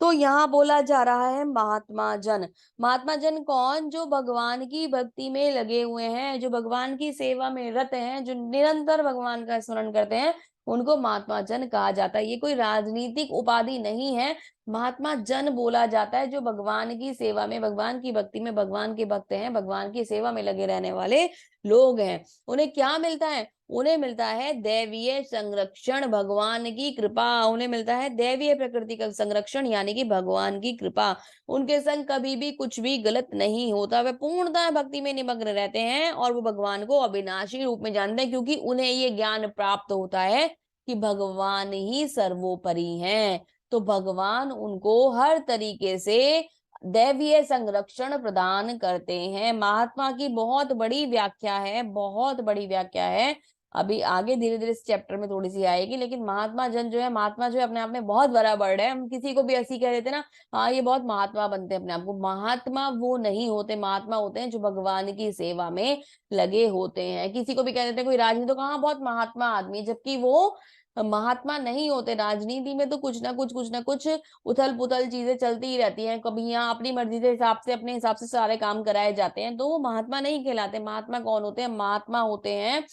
तो यहाँ बोला जा रहा है महात्मा जन। महात्मा जन कौन? जो भगवान की भक्ति में लगे हुए हैं, जो भगवान की सेवा में रत हैं, जो निरंतर भगवान का स्मरण करते हैं, उनको महात्मा जन कहा जाता है। ये कोई राजनीतिक उपाधि नहीं है, महात्मा जन बोला जाता है जो भगवान की सेवा में, भगवान की भक्ति में, भगवान के भक्त हैं, भगवान की सेवा में लगे रहने वाले लोग हैं। उन्हें क्या मिलता है? उन्हें मिलता है दैवीय संरक्षण, भगवान की कृपा। उन्हें मिलता है दैवीय प्रकृति का संरक्षण, यानी कि भगवान की कृपा। उनके संग कभी भी कुछ भी गलत नहीं होता। वे पूर्णतः भक्ति में निमग्न रहते हैं और वो भगवान को अविनाशी रूप में जानते हैं, क्योंकि उन्हें ये ज्ञान प्राप्त होता है कि भगवान ही सर्वोपरि हैं। तो भगवान उनको हर तरीके से दैवीय संरक्षण प्रदान करते हैं। महात्मा की बहुत बड़ी व्याख्या है, बहुत बड़ी व्याख्या है। अभी आगे धीरे धीरे इस चैप्टर में थोड़ी सी आएगी, लेकिन महात्मा जन जो है, महात्मा जो है अपने आप में बहुत बड़ा वर्ड है। हम किसी को भी ऐसी कह देते ना, हाँ ये बहुत महात्मा बनते हैं अपने आप को। महात्मा वो नहीं होते, महात्मा होते हैं जो भगवान की सेवा में लगे होते हैं। किसी को भी कह देते हैं कोई राजनीति, तो कहाँ बहुत महात्मा आदमी, जबकि वो महात्मा नहीं होते। राजनीति में तो कुछ ना कुछ उथल पुथल चीजें चलती ही रहती हैं। कभी यहाँ अपनी मर्जी के हिसाब से, अपने हिसाब से सारे काम कराए जाते हैं, तो वो महात्मा नहीं कहलाते। महात्मा कौन होते हैं? महात्मा होते हैं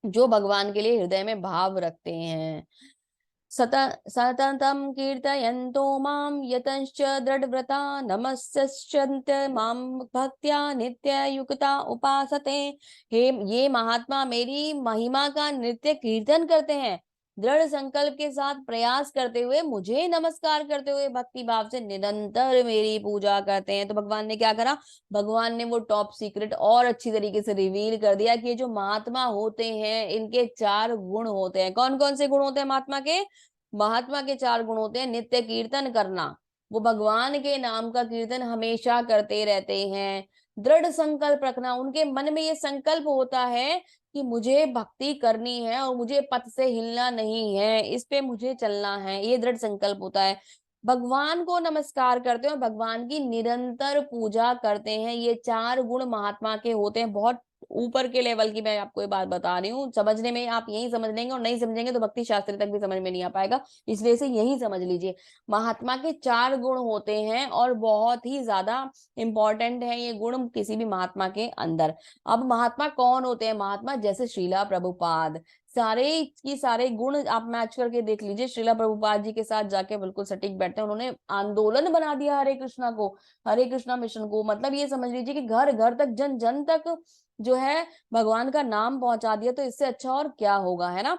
जो भगवान के लिए हृदय में भाव रखते हैं। सततं कीर्तयन्तो मां यतश्च दृढव्रता नमस्यश्चन्त मां भक्त्या नित्ययुक्ता उपासते। हे, ये महात्मा मेरी महिमा का नित्य कीर्तन करते हैं, दृढ़ संकल्प के साथ प्रयास करते हुए, मुझे नमस्कार करते हुए भक्ति भाव से निरंतर मेरी पूजा करते हैं। तो भगवान ने क्या करा? भगवान ने वो टॉप सीक्रेट और अच्छी तरीके से रिवील कर दिया कि ये जो महात्मा होते हैं इनके 4 गुण होते हैं। कौन कौन से गुण होते हैं महात्मा के? महात्मा के 4 गुण होते हैं। नित्य कीर्तन करना, वो भगवान के नाम का कीर्तन हमेशा करते रहते हैं। दृढ़ संकल्प रखना, उनके मन में ये संकल्प होता है कि मुझे भक्ति करनी है और मुझे पथ से हिलना नहीं है, इस पे मुझे चलना है, ये दृढ़ संकल्प होता है। भगवान को नमस्कार करते हैं और भगवान की निरंतर पूजा करते हैं। ये 4 गुण महात्मा के होते हैं। बहुत ऊपर के लेवल की मैं आपको ये बात बता रही हूँ। समझने में आप यही समझ लेंगे, और नहीं समझेंगे तो भक्ति शास्त्र तक भी समझ में नहीं आ पाएगा। इसलिए से यही समझ लीजिए, महात्मा के 4 गुण होते हैं और बहुत ही ज्यादा इंपॉर्टेंट है ये गुण किसी भी महात्मा के अंदर। अब महात्मा कौन होते हैं? महात्मा जैसे श्रीला प्रभुपाद, सारे की सारे गुण आप मैच करके देख लीजिए। श्रीला प्रभुपाद जी के साथ जाके बिल्कुल सटीक बैठते हैं। उन्होंने आंदोलन बना दिया हरे कृष्णा को, हरे कृष्णा मिशन को। मतलब ये समझ लीजिए कि घर घर तक, जन जन तक जो है भगवान का नाम पहुंचा दिया। तो इससे अच्छा और क्या होगा, है ना।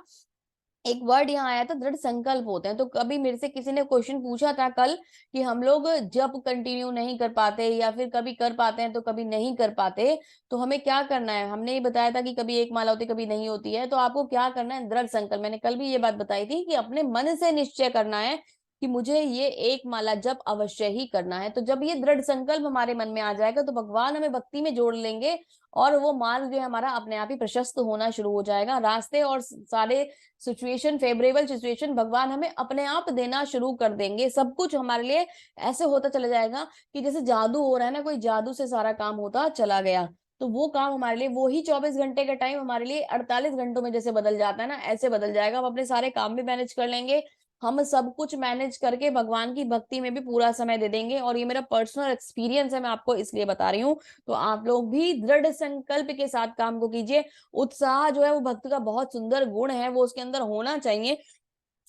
एक वर्ड यहाँ आया था, दृढ़ संकल्प होते हैं। तो कभी मेरे से किसी ने क्वेश्चन पूछा था कल कि हम लोग जब कंटिन्यू नहीं कर पाते, या फिर कभी कर पाते हैं तो कभी नहीं कर पाते, तो हमें क्या करना है? हमने ये बताया था कि कभी एक माला होती, कभी नहीं होती है। तो आपको क्या करना है? दृढ़ संकल्प। मैंने कल भी ये बात बताई थी कि अपने मन से निश्चय करना है कि मुझे ये एक माला जब अवश्य ही करना है। तो जब ये दृढ़ संकल्प हमारे मन में आ जाएगा तो भगवान हमें भक्ति में जोड़ लेंगे, और वो मार्ग जो है हमारा अपने आप ही प्रशस्त होना शुरू हो जाएगा। रास्ते और सारे सिचुएशन, फेवरेबल सिचुएशन भगवान हमें अपने आप देना शुरू कर देंगे। सब कुछ हमारे लिए ऐसे होता चला जाएगा कि जैसे जादू हो रहा है ना, कोई जादू से सारा काम होता चला गया। तो वो काम हमारे लिए, वो ही 24 घंटे का टाइम हमारे लिए 48 घंटों में जैसे बदल जाता है ना, ऐसे बदल जाएगा। हम अपने सारे काम भी मैनेज कर लेंगे, हम सब कुछ मैनेज करके भगवान की भक्ति में भी पूरा समय दे देंगे। और ये मेरा पर्सनल एक्सपीरियंस है, मैं आपको इसलिए बता रही हूँ। तो आप लोग भी दृढ़ संकल्प के साथ काम को कीजिए। उत्साह जो है वो भक्त का बहुत सुंदर गुण है, वो उसके अंदर होना चाहिए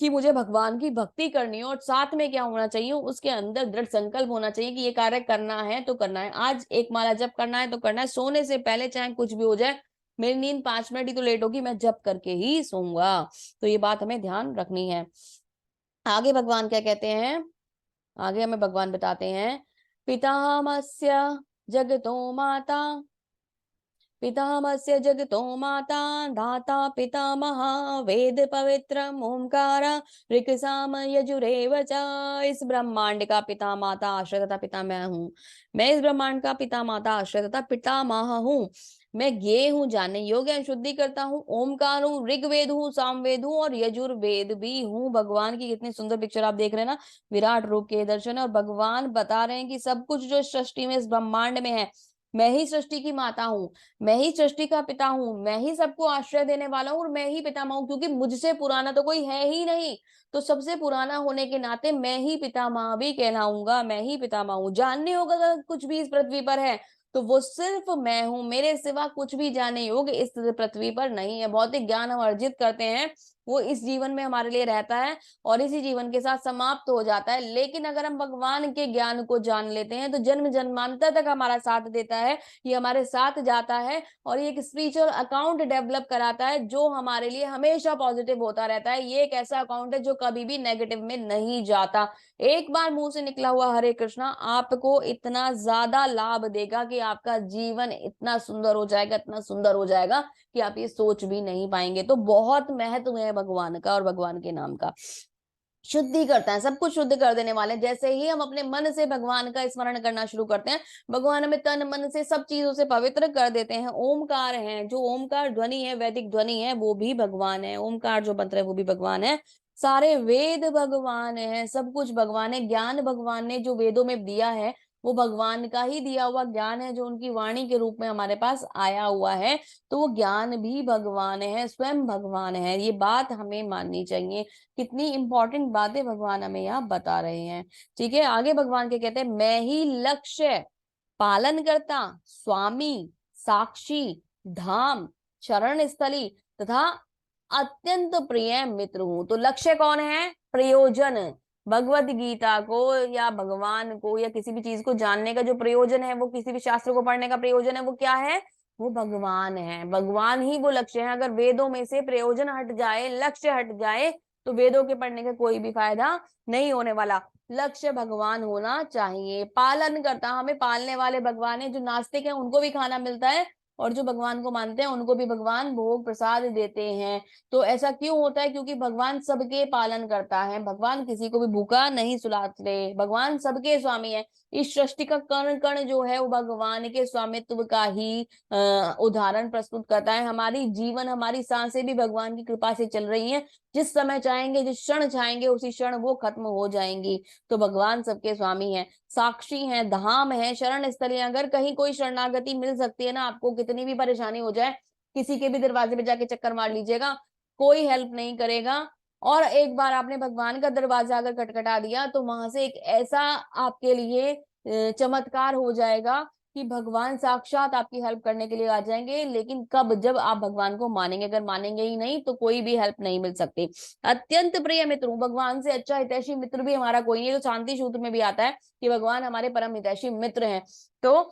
कि मुझे भगवान की भक्ति करनी है। और साथ में क्या होना चाहिए? उसके अंदर दृढ़ संकल्प होना चाहिए कि ये कार्य करना है तो करना है। आज एक माला जप करना है तो करना है। सोने से पहले चाहे कुछ भी हो जाए, मेरी नींद 5 मिनट ही तो लेट होगी, मैं जप करके ही सोऊंगा। तो ये बात हमें ध्यान रखनी है। आगे भगवान क्या कहते हैं? आगे हमें भगवान बताते हैं, पितामहस्य जगतो माता, पितामहस्य जगतो माता धाता पितामह, वेद पवित्र ओंकार ऋक्साम यजुरेव च। इस ब्रह्मांड का पिता माता आश्रय तथा पिता मैं हूँ। मैं इस ब्रह्मांड का पिता माता आश्रय तथा पितामह हूँ। मैं ज्ञेय हूँ, जानने योग्य एवं शुद्धि करता हूँ, ओमकार हूँ, ऋग्वेद हूँ, सामवेद हूँ और यजुर्वेद भी हूँ। भगवान की कितनी सुंदर पिक्चर आप देख रहे हैं ना, विराट रूप के दर्शन है। और भगवान बता रहे हैं कि सब कुछ जो सृष्टि में, इस ब्रह्मांड में है, मैं ही सृष्टि की माता हूँ, मैं ही सृष्टि का पिता हूँ, मैं ही सबको आश्रय देने वाला हूँ, और मैं ही पितामह हूँ। क्योंकि मुझसे पुराना तो कोई है ही नहीं, तो सबसे पुराना होने के नाते मैं ही पितामह भी कहलाऊंगा, मैं ही पितामह हूँ। जानने होगा अगर कुछ भी इस पृथ्वी पर है तो वो सिर्फ मैं हूँ, मेरे सिवा कुछ भी जानने योग्य इस पृथ्वी पर नहीं है। भौतिक ज्ञान हम अर्जित करते हैं वो इस जीवन में हमारे लिए रहता है और इसी जीवन के साथ समाप्त हो जाता है। लेकिन अगर हम भगवान के ज्ञान को जान लेते हैं तो जन्म जन्मांतर तक हमारा साथ देता है, ये हमारे साथ जाता है और ये एक स्पिरिचुअल अकाउंट डेवलप कराता है जो हमारे लिए हमेशा पॉजिटिव होता रहता है। ये एक ऐसा अकाउंट है जो कभी भी नेगेटिव में नहीं जाता। एक बार मुंह से निकला हुआ हरे कृष्णा आपको इतना ज्यादा लाभ देगा कि आपका जीवन इतना सुंदर हो जाएगा, इतना सुंदर हो जाएगा कि आप ये सोच भी नहीं पाएंगे। तो बहुत महत्व है भगवान का और भगवान के नाम का। शुद्धि करता है, सब कुछ शुद्ध कर देने वाले। जैसे ही हम अपने मन से भगवान का स्मरण करना शुरू करते हैं, भगवान हमें तन मन से सब चीजों से पवित्र कर देते हैं। ओमकार है, जो ओमकार ध्वनि है, वैदिक ध्वनि है, वो भी भगवान है। ओमकार जो मंत्र है वो भी भगवान है। सारे वेद भगवान है, सब कुछ भगवान है। ज्ञान भगवान ने जो वेदों में दिया है वो भगवान का ही दिया हुआ ज्ञान है, जो उनकी वाणी के रूप में हमारे पास आया हुआ है। तो वो ज्ञान भी भगवान है, स्वयं भगवान है। ये बात हमें माननी चाहिए। कितनी इंपॉर्टेंट बातें भगवान हमें यहाँ बता रहे हैं। ठीक है, आगे भगवान के कहते हैं, मैं ही लक्ष्य, पालन करता, स्वामी, साक्षी, धाम, शरण स्थली तथा अत्यंत प्रिय मित्र हूं। तो लक्ष्य कौन है? प्रयोजन। भगवत गीता को या भगवान को या किसी भी चीज को जानने का जो प्रयोजन है, वो किसी भी शास्त्र को पढ़ने का प्रयोजन है, वो क्या है? वो भगवान है। भगवान ही वो लक्ष्य है। अगर वेदों में से प्रयोजन हट जाए, लक्ष्य हट जाए, तो वेदों के पढ़ने का कोई भी फायदा नहीं होने वाला। लक्ष्य भगवान होना चाहिए। पालन करता, हमें पालने वाले भगवान है। जो नास्तिक है उनको भी खाना मिलता है और जो भगवान को मानते हैं उनको भी भगवान भोग प्रसाद देते हैं। तो ऐसा क्यों होता है? क्योंकि भगवान सबके पालन करता है। भगवान किसी को भी भूखा नहीं सुलाते। भगवान सबके स्वामी है। इस सृष्टि का कण कण जो है वो भगवान के स्वामित्व का ही उदाहरण प्रस्तुत करता है। हमारी जीवन, हमारी सांसें भी भगवान की कृपा से चल रही हैं। जिस समय चाहेंगे, जिस क्षण चाहेंगे, उसी क्षण वो खत्म हो जाएंगी। तो भगवान सबके स्वामी है, साक्षी है, धाम है, शरण स्थली। अगर कहीं कोई शरणागति मिल सकती है ना आपको, कितनी भी परेशानी हो जाए, किसी के भी दरवाजे पे जाके चक्कर मार लीजिएगा, कोई हेल्प नहीं करेगा। और एक बार आपने भगवान का दरवाजा अगर खटखटा दिया तो वहां से एक ऐसा आपके लिए चमत्कार हो जाएगा कि भगवान साक्षात आपकी हेल्प करने के लिए आ जाएंगे। लेकिन कब? जब आप भगवान को मानेंगे। अगर मानेंगे ही नहीं तो कोई भी हेल्प नहीं मिल सकती। अत्यंत प्रिय मित्र हूं, भगवान से अच्छा हितैषी मित्र भी हमारा कोई नहीं। तो शांति सूत्र में भी आता है कि भगवान हमारे परम हितैषी मित्र हैं। तो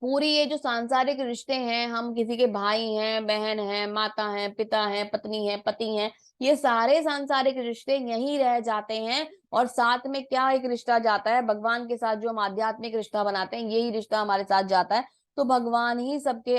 पूरी ये जो सांसारिक रिश्ते हैं, हम किसी के भाई हैं, बहन हैं, माता हैं, पिता हैं, पत्नी हैं, पति हैं, ये सारे सांसारिक रिश्ते यहीं रह जाते हैं। और साथ में क्या एक रिश्ता जाता है? भगवान के साथ जो हम आध्यात्मिक रिश्ता बनाते हैं, यही रिश्ता हमारे साथ जाता है। तो भगवान ही सबके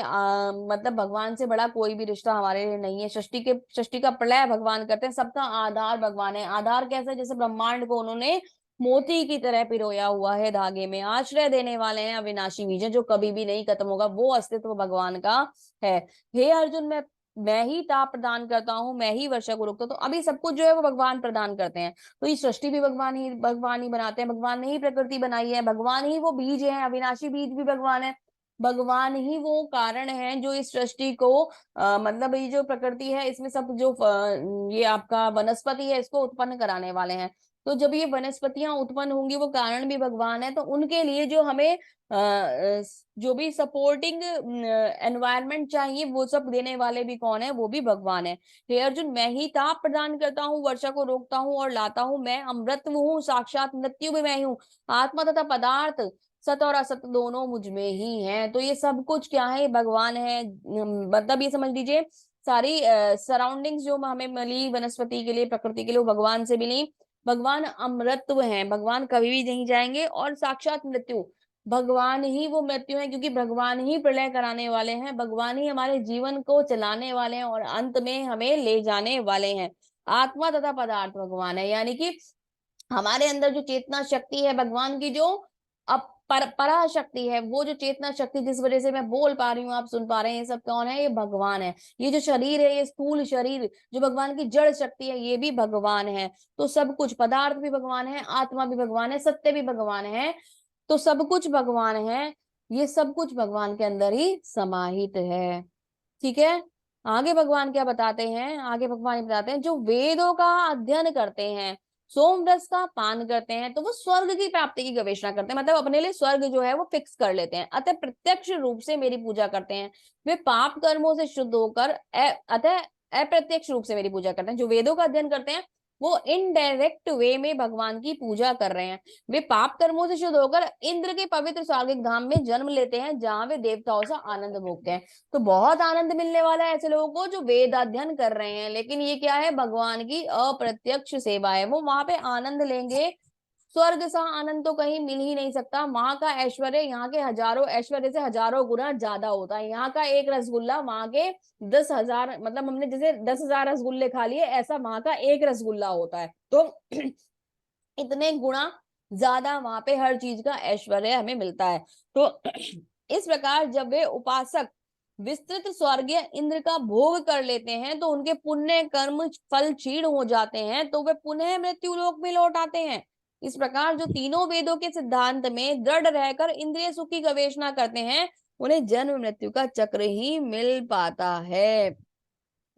मतलब भगवान से बड़ा कोई भी रिश्ता हमारे लिए नहीं है। सृष्टि का प्रलय भगवान करते हैं। सबका आधार भगवान है। आधार कैसा? जैसे ब्रह्मांड को उन्होंने मोती की तरह पिरोया हुआ है धागे में। आश्रय देने वाले हैं अविनाशी बीज, जो कभी भी नहीं खत्म होगा। वो अस्तित्व भगवान का है। हे अर्जुन, मैं ही ताप प्रदान करता हूँ, मैं ही वर्षा को रोकता हूँ। तो अभी सब कुछ जो है वो भगवान प्रदान करते हैं। तो ये सृष्टि भी भगवान ही बनाते हैं। भगवान ने ही प्रकृति बनाई है। भगवान ही वो बीज है, अविनाशी बीज भी भगवान है। भगवान ही वो कारण है जो इस सृष्टि को मतलब ये जो प्रकृति है, इसमें सब जो ये आपका वनस्पति है, इसको उत्पन्न कराने वाले हैं। तो जब ये वनस्पतियां उत्पन्न होंगी, वो कारण भी भगवान है। तो उनके लिए जो हमें जो भी सपोर्टिंग एनवायरनमेंट चाहिए, वो सब देने वाले भी कौन है? वो भी भगवान है। हे अर्जुन, मैं ही ताप प्रदान करता हूँ, वर्षा को रोकता हूँ और लाता हूँ। मैं अमृत हूँ, साक्षात मृत्यु भी मैं हूँ। आत्मा तथा पदार्थ, सत और असत दोनों मुझ में ही है। तो ये सब कुछ क्या है? भगवान है। मतलब ये समझ लीजिए, सारी सराउंडिंग्स जो हमें मिली वनस्पति के लिए, प्रकृति के लिए, वो भगवान से मिली। भगवान अमृतत्व हैं, भगवान कभी भी नहीं जाएंगे। और साक्षात मृत्यु, भगवान ही वो मृत्यु है, क्योंकि भगवान ही प्रलय कराने वाले हैं। भगवान ही हमारे जीवन को चलाने वाले हैं और अंत में हमें ले जाने वाले हैं। आत्मा तथा पदार्थ भगवान है, यानी कि हमारे अंदर जो चेतना शक्ति है भगवान की, जो अब पराशक्ति है, वो जो चेतना शक्ति जिस वजह से मैं बोल पा रही हूँ, आप सुन पा रहे हैं, ये सब कौन है? ये भगवान है। ये जो शरीर है, ये स्थूल शरीर जो भगवान की जड़ शक्ति है, ये भी भगवान है। तो सब कुछ, पदार्थ भी भगवान है, आत्मा भी भगवान है, सत्य भी भगवान है। तो सब कुछ भगवान है। ये सब कुछ भगवान के अंदर ही समाहित है। ठीक है, आगे भगवान क्या बताते हैं? आगे भगवान ये बताते हैं, जो वेदों का अध्ययन करते हैं, सोमरस का पान करते हैं, तो वो स्वर्ग की प्राप्ति की गवेषणा करते हैं। मतलब अपने लिए स्वर्ग जो है वो फिक्स कर लेते हैं। अतः प्रत्यक्ष रूप से मेरी पूजा करते हैं। वे पाप कर्मों से शुद्ध होकर अतः अप्रत्यक्ष रूप से मेरी पूजा करते हैं। जो वेदों का अध्ययन करते हैं वो इनडायरेक्ट वे में भगवान की पूजा कर रहे हैं। वे पाप कर्मों से शुद्ध होकर इंद्र के पवित्र स्वर्गिक धाम में जन्म लेते हैं, जहां वे देवताओं से आनंद भोगते हैं। तो बहुत आनंद मिलने वाला है ऐसे लोगों को जो वेद अध्ययन कर रहे हैं, लेकिन ये क्या है, भगवान की अप्रत्यक्ष सेवा है। वो वहां पे आनंद लेंगे, स्वर्ग सा आनंद तो कहीं मिल ही नहीं सकता। वहां का ऐश्वर्य यहाँ के हजारों ऐश्वर्य से हजारों गुना ज्यादा होता है। यहाँ का एक रसगुल्ला वहां के 10,000, मतलब हमने जैसे 10,000 रसगुल्ले खा लिए, ऐसा वहां का एक रसगुल्ला होता है। तो इतने गुणा ज्यादा वहां पे हर चीज का ऐश्वर्य हमें मिलता है। तो इस प्रकार जब वे उपासक विस्तृत स्वर्गीय इंद्र का भोग कर लेते हैं तो उनके पुण्य कर्म फल क्षीण हो जाते हैं, तो वे पुनः मृत्यु लोक में लौट आते हैं। इस प्रकार जो तीनों वेदों के सिद्धांत में दृढ़ रहकर इंद्रिय सुख की गवेषणा करते हैं, उन्हें जन्म मृत्यु का चक्र ही मिल पाता है।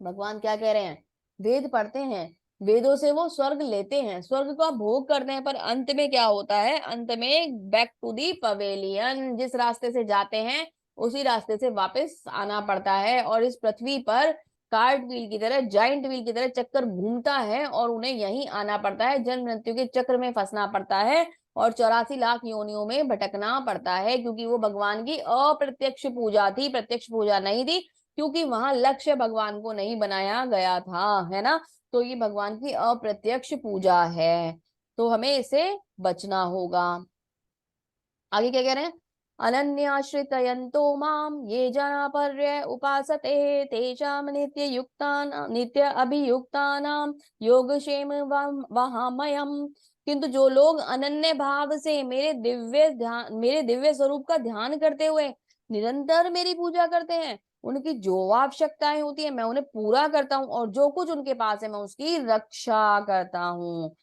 भगवान क्या कह रहे हैं, वेद पढ़ते हैं, वेदों से वो स्वर्ग लेते हैं, स्वर्ग का भोग करते हैं, पर अंत में क्या होता है, अंत में बैक टू दी पवेलियन, जिस रास्ते से जाते हैं उसी रास्ते से वापस आना पड़ता है। और इस पृथ्वी पर कार्ट व्हील की तरह, जाइंट व्हील की तरह चक्कर घूमता है और उन्हें यहीं आना पड़ता है, जन्म मृत्यु के चक्र में फंसना पड़ता है और 84 लाख योनियों में भटकना पड़ता है, क्योंकि वो भगवान की अप्रत्यक्ष पूजा थी, प्रत्यक्ष पूजा नहीं थी, क्योंकि वहां लक्ष्य भगवान को नहीं बनाया गया था, है ना। तो ये भगवान की अप्रत्यक्ष पूजा है, तो हमें इससे बचना होगा। आगे क्या कह रहे हैं, अनन्याश्रितयन्तो माम ये जना पर्य उपासते तेषां नित्य युक्तान नित्य अभियुक्तानाम योगक्षेम वहामयम। किंतु जो लोग अनन्य भाव से मेरे दिव्य स्वरूप का ध्यान करते हुए निरंतर मेरी पूजा करते हैं, उनकी जो आवश्यकताएं होती है मैं उन्हें पूरा करता हूँ, और जो कुछ उनके पास है मैं उसकी रक्षा करता हूँ।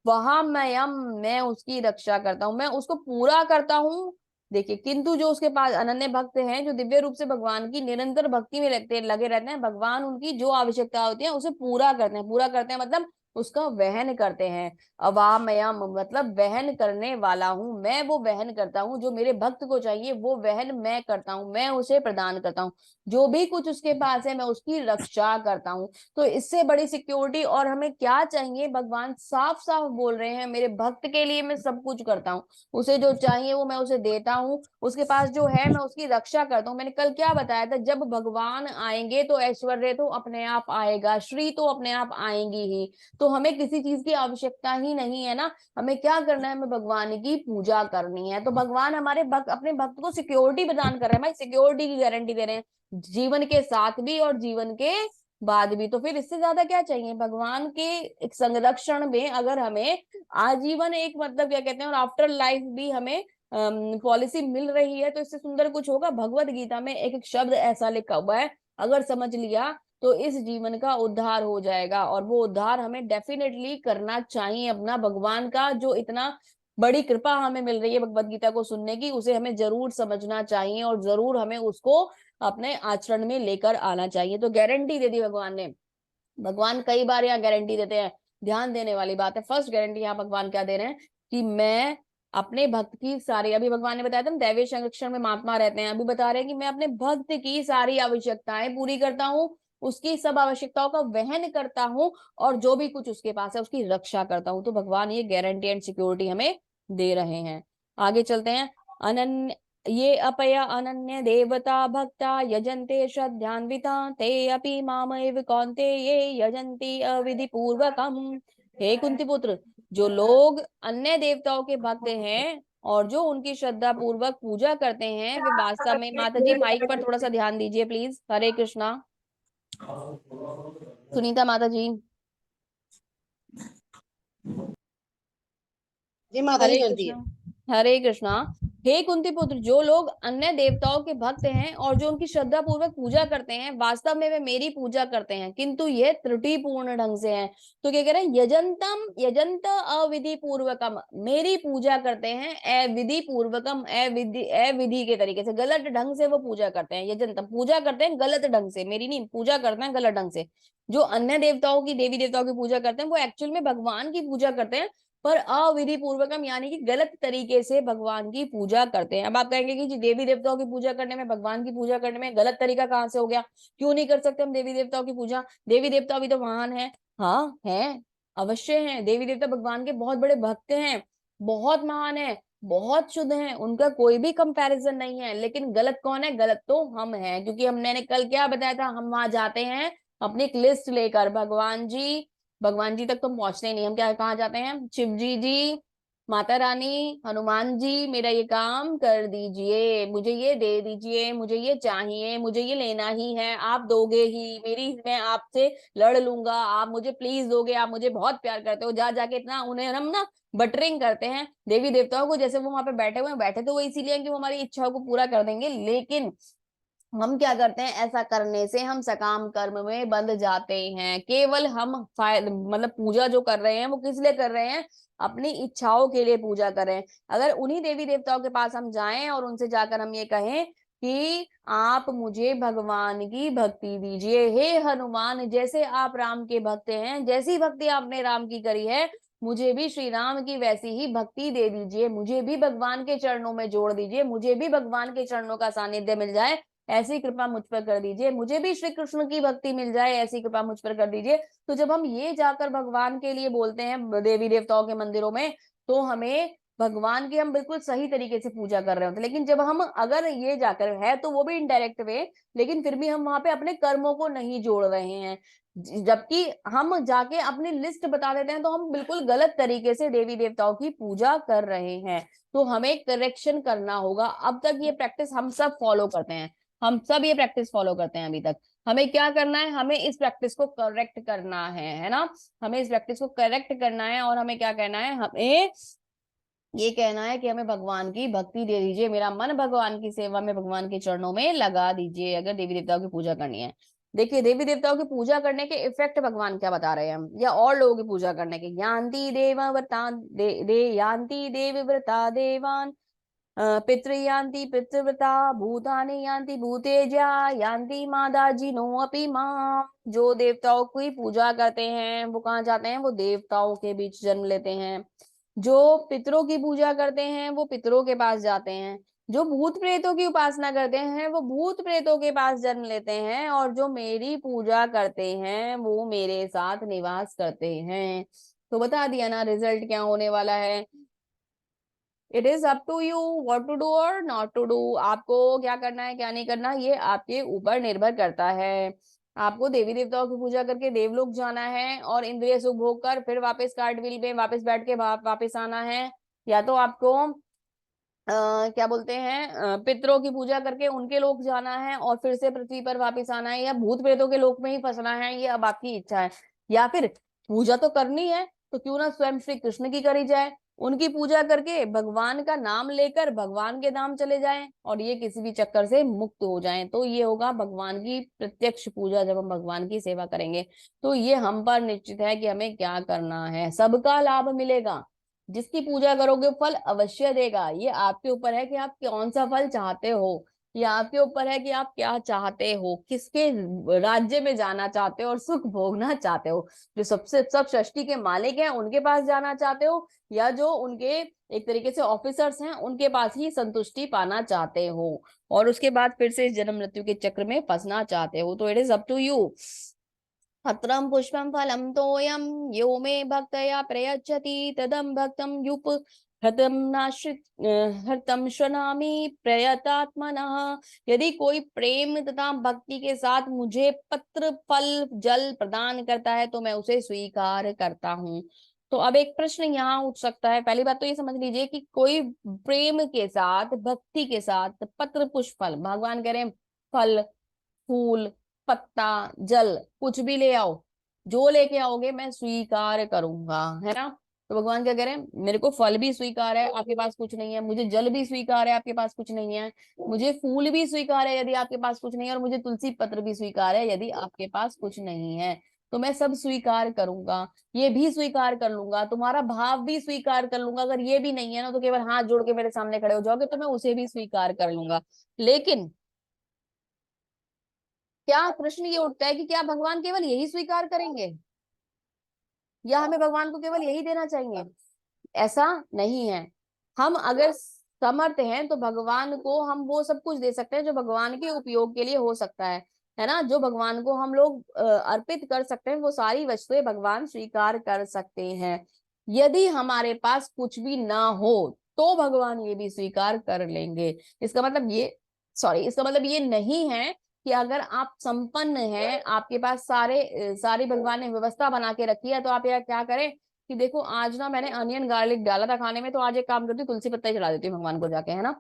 वहां मैं उसकी रक्षा करता हूँ, मैं उसको पूरा करता हूँ। देखिए, किंतु जो उसके पास अनन्य भक्त हैं, जो दिव्य रूप से भगवान की निरंतर भक्ति में लगे रहते हैं, भगवान उनकी जो आवश्यकता होती है उसे पूरा करते हैं। पूरा करते हैं मतलब उसका वहन करते हैं। अवामयम मतलब वहन करने वाला हूं मैं, वो वहन करता हूँ। जो मेरे भक्त को चाहिए वो वहन मैं करता हूँ, मैं उसे प्रदान करता हूँ। जो भी कुछ उसके पास है मैं उसकी रक्षा करता हूँ। तो इससे बड़ी सिक्योरिटी और हमें क्या चाहिए, भगवान साफ साफ बोल रहे हैं, मेरे भक्त के लिए मैं सब कुछ करता हूँ, उसे जो चाहिए वो मैं उसे देता हूँ, उसके पास जो है मैं उसकी रक्षा करता हूँ। मैंने कल क्या बताया था, जब भगवान आएंगे तो ऐश्वर्य तो अपने आप आएगा, श्री तो अपने आप आएंगी ही, तो हमें किसी चीज की आवश्यकता ही नहीं है ना। हमें क्या करना है, हमें भगवान की पूजा करनी है। तो भगवान हमारे भक्त, अपने भक्त को सिक्योरिटी प्रदान कर रहे हैं, भाई सिक्योरिटी की गारंटी दे रहे हैं, जीवन के साथ भी और जीवन के बाद भी। तो फिर इससे ज्यादा क्या चाहिए, भगवान के एक संरक्षण में अगर हमें आजीवन एक मतलब क्या कहते हैं, और आफ्टर लाइफ भी हमें पॉलिसी मिल रही है, तो इससे सुंदर कुछ होगा। भगवत गीता में एक एक शब्द ऐसा लिखा हुआ है, अगर समझ लिया तो इस जीवन का उद्धार हो जाएगा, और वो उद्धार हमें डेफिनेटली करना चाहिए अपना। भगवान का जो इतना बड़ी कृपा हमें मिल रही है भगवत गीता को सुनने की, उसे हमें जरूर समझना चाहिए और जरूर हमें उसको अपने आचरण में लेकर आना चाहिए। तो गारंटी दे दी भगवान ने। भगवान कई बार यहाँ गारंटी देते हैं, ध्यान देने वाली बात है। फर्स्ट गारंटी यहाँ भगवान क्या दे रहे हैं कि मैं अपने भक्त की सारी, अभी भगवान ने बताया था दैवीय संरक्षण में महात्मा रहते हैं, अभी बता रहे हैं कि मैं अपने भक्त की सारी आवश्यकताएं पूरी करता हूँ, उसकी सब आवश्यकताओं का वहन करता हूँ, और जो भी कुछ उसके पास है उसकी रक्षा करता हूँ। तो भगवान ये गारंटी एंड सिक्योरिटी हमें दे रहे हैं। आगे चलते हैं। अनन्य ये अपया अनन्य देवता भक्ता यजन्ते श्रद्धान्विता ते अपि मामेव कौन्तेय यजन्ति अविधि पूर्वकम। हे कुंती पुत्र, जो लोग अन्य देवताओं के भक्त हैं और जो उनकी श्रद्धा पूर्वक पूजा करते हैं, वे वास्तव में, माता जी माइक पर थोड़ा सा ध्यान दीजिए प्लीज, हरे कृष्णा। सुनीता माता जी, जी माता जी हरे कर दिए। कृष्णा, हरे कृष्णा। हे कुंती पुत्र, जो लोग अन्य देवताओं के भक्त हैं और जो उनकी श्रद्धा पूर्वक पूजा करते हैं, वास्तव में वे मेरी पूजा करते हैं, किंतु ये त्रुटिपूर्ण ढंग से हैं। तो क्या कह रहे हैं, यजंत अविधि पूर्वकम, मेरी पूजा करते हैं अविधि पूर्वकम, अविधि के तरीके से, गलत ढंग से वो पूजा करते हैं। यजंत पूजा करते हैं गलत ढंग से, मेरी नहीं पूजा करते हैं गलत ढंग से। जो अन्य देवताओं की, देवी देवताओं की पूजा करते हैं वो एक्चुअल में भगवान की पूजा करते हैं, पर अविधि पूर्वकम यानी कि गलत तरीके से भगवान की पूजा करते हैं। अब आप कहेंगे कि जी देवी देवताओं की पूजा करने में, भगवान की पूजा करने में गलत तरीका कहाँ से हो गया, क्यों नहीं कर सकते हम देवी देवताओं की पूजा? देवी देवता भी तो महान है। हाँ है, अवश्य है। देवी देवता भगवान के बहुत बड़े भक्त हैं, बहुत महान है, बहुत शुद्ध हैं, उनका कोई भी कंपैरिजन नहीं है। लेकिन गलत कौन है? गलत तो हम हैं, क्योंकि हमने कल क्या बताया था, हम वहां जाते हैं अपनी एक लिस्ट लेकर, भगवान जी तक तो पहुंचते ही नहीं, हम क्या कहाँ जाते हैं? शिव जी, माता रानी, हनुमान जी, मेरा ये काम कर दीजिए, मुझे ये दे दीजिए, मुझे ये चाहिए, मुझे ये लेना ही है, आप दोगे ही, मेरी मैं आपसे लड़ लूंगा, आप मुझे प्लीज दोगे, आप मुझे बहुत प्यार करते हो। जा जाके इतना उन्हें हम ना बटरिंग करते हैं देवी देवताओं को, जैसे वो वहां पे बैठे हुए हैं। बैठे तो वो इसीलिए हैं कि वो हमारी इच्छाओं को पूरा कर देंगे, लेकिन हम क्या करते हैं, ऐसा करने से हम सकाम कर्म में बंध जाते हैं। केवल हम मतलब पूजा जो कर रहे हैं वो किस लिए कर रहे हैं? अपनी इच्छाओं के लिए पूजा कर रहे हैं। अगर उन्हीं देवी देवताओं के पास हम जाएं और उनसे जाकर हम ये कहें कि आप मुझे भगवान की भक्ति दीजिए, हे हनुमान, जैसे आप राम के भक्त हैं, जैसी भक्ति आपने राम की करी है, मुझे भी श्री राम की वैसी ही भक्ति दे दीजिए, मुझे भी भगवान के चरणों में जोड़ दीजिए, मुझे भी भगवान के चरणों का सानिध्य मिल जाए, ऐसी कृपा मुझ पर कर दीजिए, मुझे भी श्री कृष्ण की भक्ति मिल जाए, ऐसी कृपा मुझ पर कर दीजिए। तो जब हम ये जाकर भगवान के लिए बोलते हैं देवी देवताओं के मंदिरों में, तो हमें भगवान की हम बिल्कुल सही तरीके से पूजा कर रहे होते हैं। लेकिन जब हम अगर ये जाकर, है तो वो भी इनडायरेक्ट वे, लेकिन फिर भी हम वहां पे अपने कर्मों को नहीं जोड़ रहे हैं, जबकि हम जाके अपनी लिस्ट बता देते हैं, तो हम बिल्कुल गलत तरीके से देवी देवताओं की पूजा कर रहे हैं। तो हमें करेक्शन करना होगा। अब तक ये प्रैक्टिस हम सब फॉलो करते हैं, हम सब ये प्रैक्टिस फॉलो करते हैं अभी तक। हमें क्या करना है? हमें इस प्रैक्टिस को करेक्ट करना है ना? हमें इस प्रैक्टिस को करेक्ट करना है, और हमें क्या कहना है? हमें ये कहना है कि हमें भगवान की भक्ति दे दीजिए, मेरा मन भगवान की सेवा में, भगवान के चरणों में लगा दीजिए, अगर देवी देवताओं की पूजा करनी है। देखिए, देवी देवताओं की पूजा करने के इफेक्ट भगवान क्या बता रहे हैं हम, या और लोगों की पूजा करने के। यान्ति देवा व्रता यान्ति देवी व्रता देवान, पितृयान्ति पितृव्रता, भूतानि यान्ति भूतेजा, यान्ति मादाजिनो अपि माम। जो देवताओं की पूजा करते हैं वो कहाँ जाते हैं? वो देवताओं के बीच जन्म लेते हैं। जो पितरों की पूजा करते हैं वो पितरों के पास जाते हैं। जो भूत प्रेतों की उपासना करते हैं वो भूत प्रेतों के पास जन्म लेते हैं। और जो मेरी पूजा करते हैं वो मेरे साथ निवास करते हैं। तो बता दिया ना रिजल्ट क्या होने वाला है। It is up to you what to do और नॉट टू डू। आपको क्या करना है क्या नहीं करना, ये आपके ऊपर निर्भर करता है। आपको देवी देवताओं की पूजा करके देवलोक जाना है और इंद्रिय सुख भोग कर फिर वापस कार्टव्हील पे वापस बैठ के वापस आना है, या तो आपको क्या बोलते हैं, पितरों की पूजा करके उनके लोक जाना है और फिर से पृथ्वी पर वापस आना है, या भूत प्रेतों के लोक में ही फंसना है, ये अब आपकी इच्छा है। या फिर पूजा तो करनी है तो क्यों ना स्वयं श्री कृष्ण की करी जाए, उनकी पूजा करके भगवान का नाम लेकर भगवान के धाम चले जाएं और ये किसी भी चक्कर से मुक्त हो जाएं। तो ये होगा भगवान की प्रत्यक्ष पूजा, जब हम भगवान की सेवा करेंगे। तो ये हम पर निश्चित है कि हमें क्या करना है, सबका लाभ मिलेगा। जिसकी पूजा करोगे फल अवश्य देगा। ये आपके ऊपर है कि आप कौन सा फल चाहते हो, ये आपके ऊपर है कि आप क्या चाहते हो, किसके राज्य में जाना चाहते हो और सुख भोगना चाहते हो। जो सबसे सब सृष्टि के मालिक हैं उनके पास जाना चाहते हो, या जो उनके एक तरीके से ऑफिसर्स हैं उनके पास ही संतुष्टि पाना चाहते हो, और उसके बाद फिर से इस जन्म मृत्यु के चक्र में फंसना चाहते हो। तो it is up to you. पत्रं पुष्पं फलं तोयं यो मे भक्तया प्रयच्छति तदं भक्तं युप हृतम नाश्रित हृतम श्रणामि प्रयतात्मनः। यदि कोई प्रेम तथा भक्ति के साथ मुझे पत्र फल जल प्रदान करता है तो मैं उसे स्वीकार करता हूँ। तो अब एक प्रश्न यहाँ उठ सकता है। पहली बात तो ये समझ लीजिए कि कोई प्रेम के साथ, भक्ति के साथ पत्र पुष्प फल, भगवान कह रहे हैं फल, फूल, पत्ता, जल, कुछ भी ले आओ, जो लेके आओगे मैं स्वीकार करूंगा, है ना? तो भगवान क्या कह रहे हैं, मेरे को फल भी स्वीकार है, आपके पास कुछ नहीं है, मुझे जल भी स्वीकार है, आपके पास कुछ नहीं है, मुझे फूल भी स्वीकार है यदि आपके पास कुछ नहीं है, और मुझे तुलसी पत्र भी स्वीकार है यदि आपके पास कुछ नहीं है। तो मैं सब स्वीकार करूंगा, ये भी स्वीकार कर लूंगा, तुम्हारा भाव भी स्वीकार कर लूंगा। अगर ये भी नहीं है ना तो केवल हाथ जोड़ के मेरे सामने खड़े हो जाओगे तो मैं उसे भी स्वीकार कर लूंगा। लेकिन क्या प्रश्न ये उठता है कि क्या भगवान केवल यही स्वीकार करेंगे, या हमें भगवान को केवल यही देना चाहिए? ऐसा नहीं है। हम अगर समर्थ हैं तो भगवान को हम वो सब कुछ दे सकते हैं जो भगवान के उपयोग के लिए हो सकता है ना। जो भगवान को हम लोग अर्पित कर सकते हैं वो सारी वस्तुएं भगवान स्वीकार कर सकते हैं। यदि हमारे पास कुछ भी ना हो तो भगवान ये भी स्वीकार कर लेंगे। इसका मतलब ये इसका मतलब ये नहीं है कि अगर आप संपन्न हैं, आपके पास सारी भगवान ने व्यवस्था बना के रखी है, तो आप यार क्या करें कि देखो आज ना मैंने अनियन गार्लिक डाला था खाने में, तो आज एक काम करती हूँ तुलसी पत्ता ही चढ़ा देती हूँ भगवान को जाके, है ना।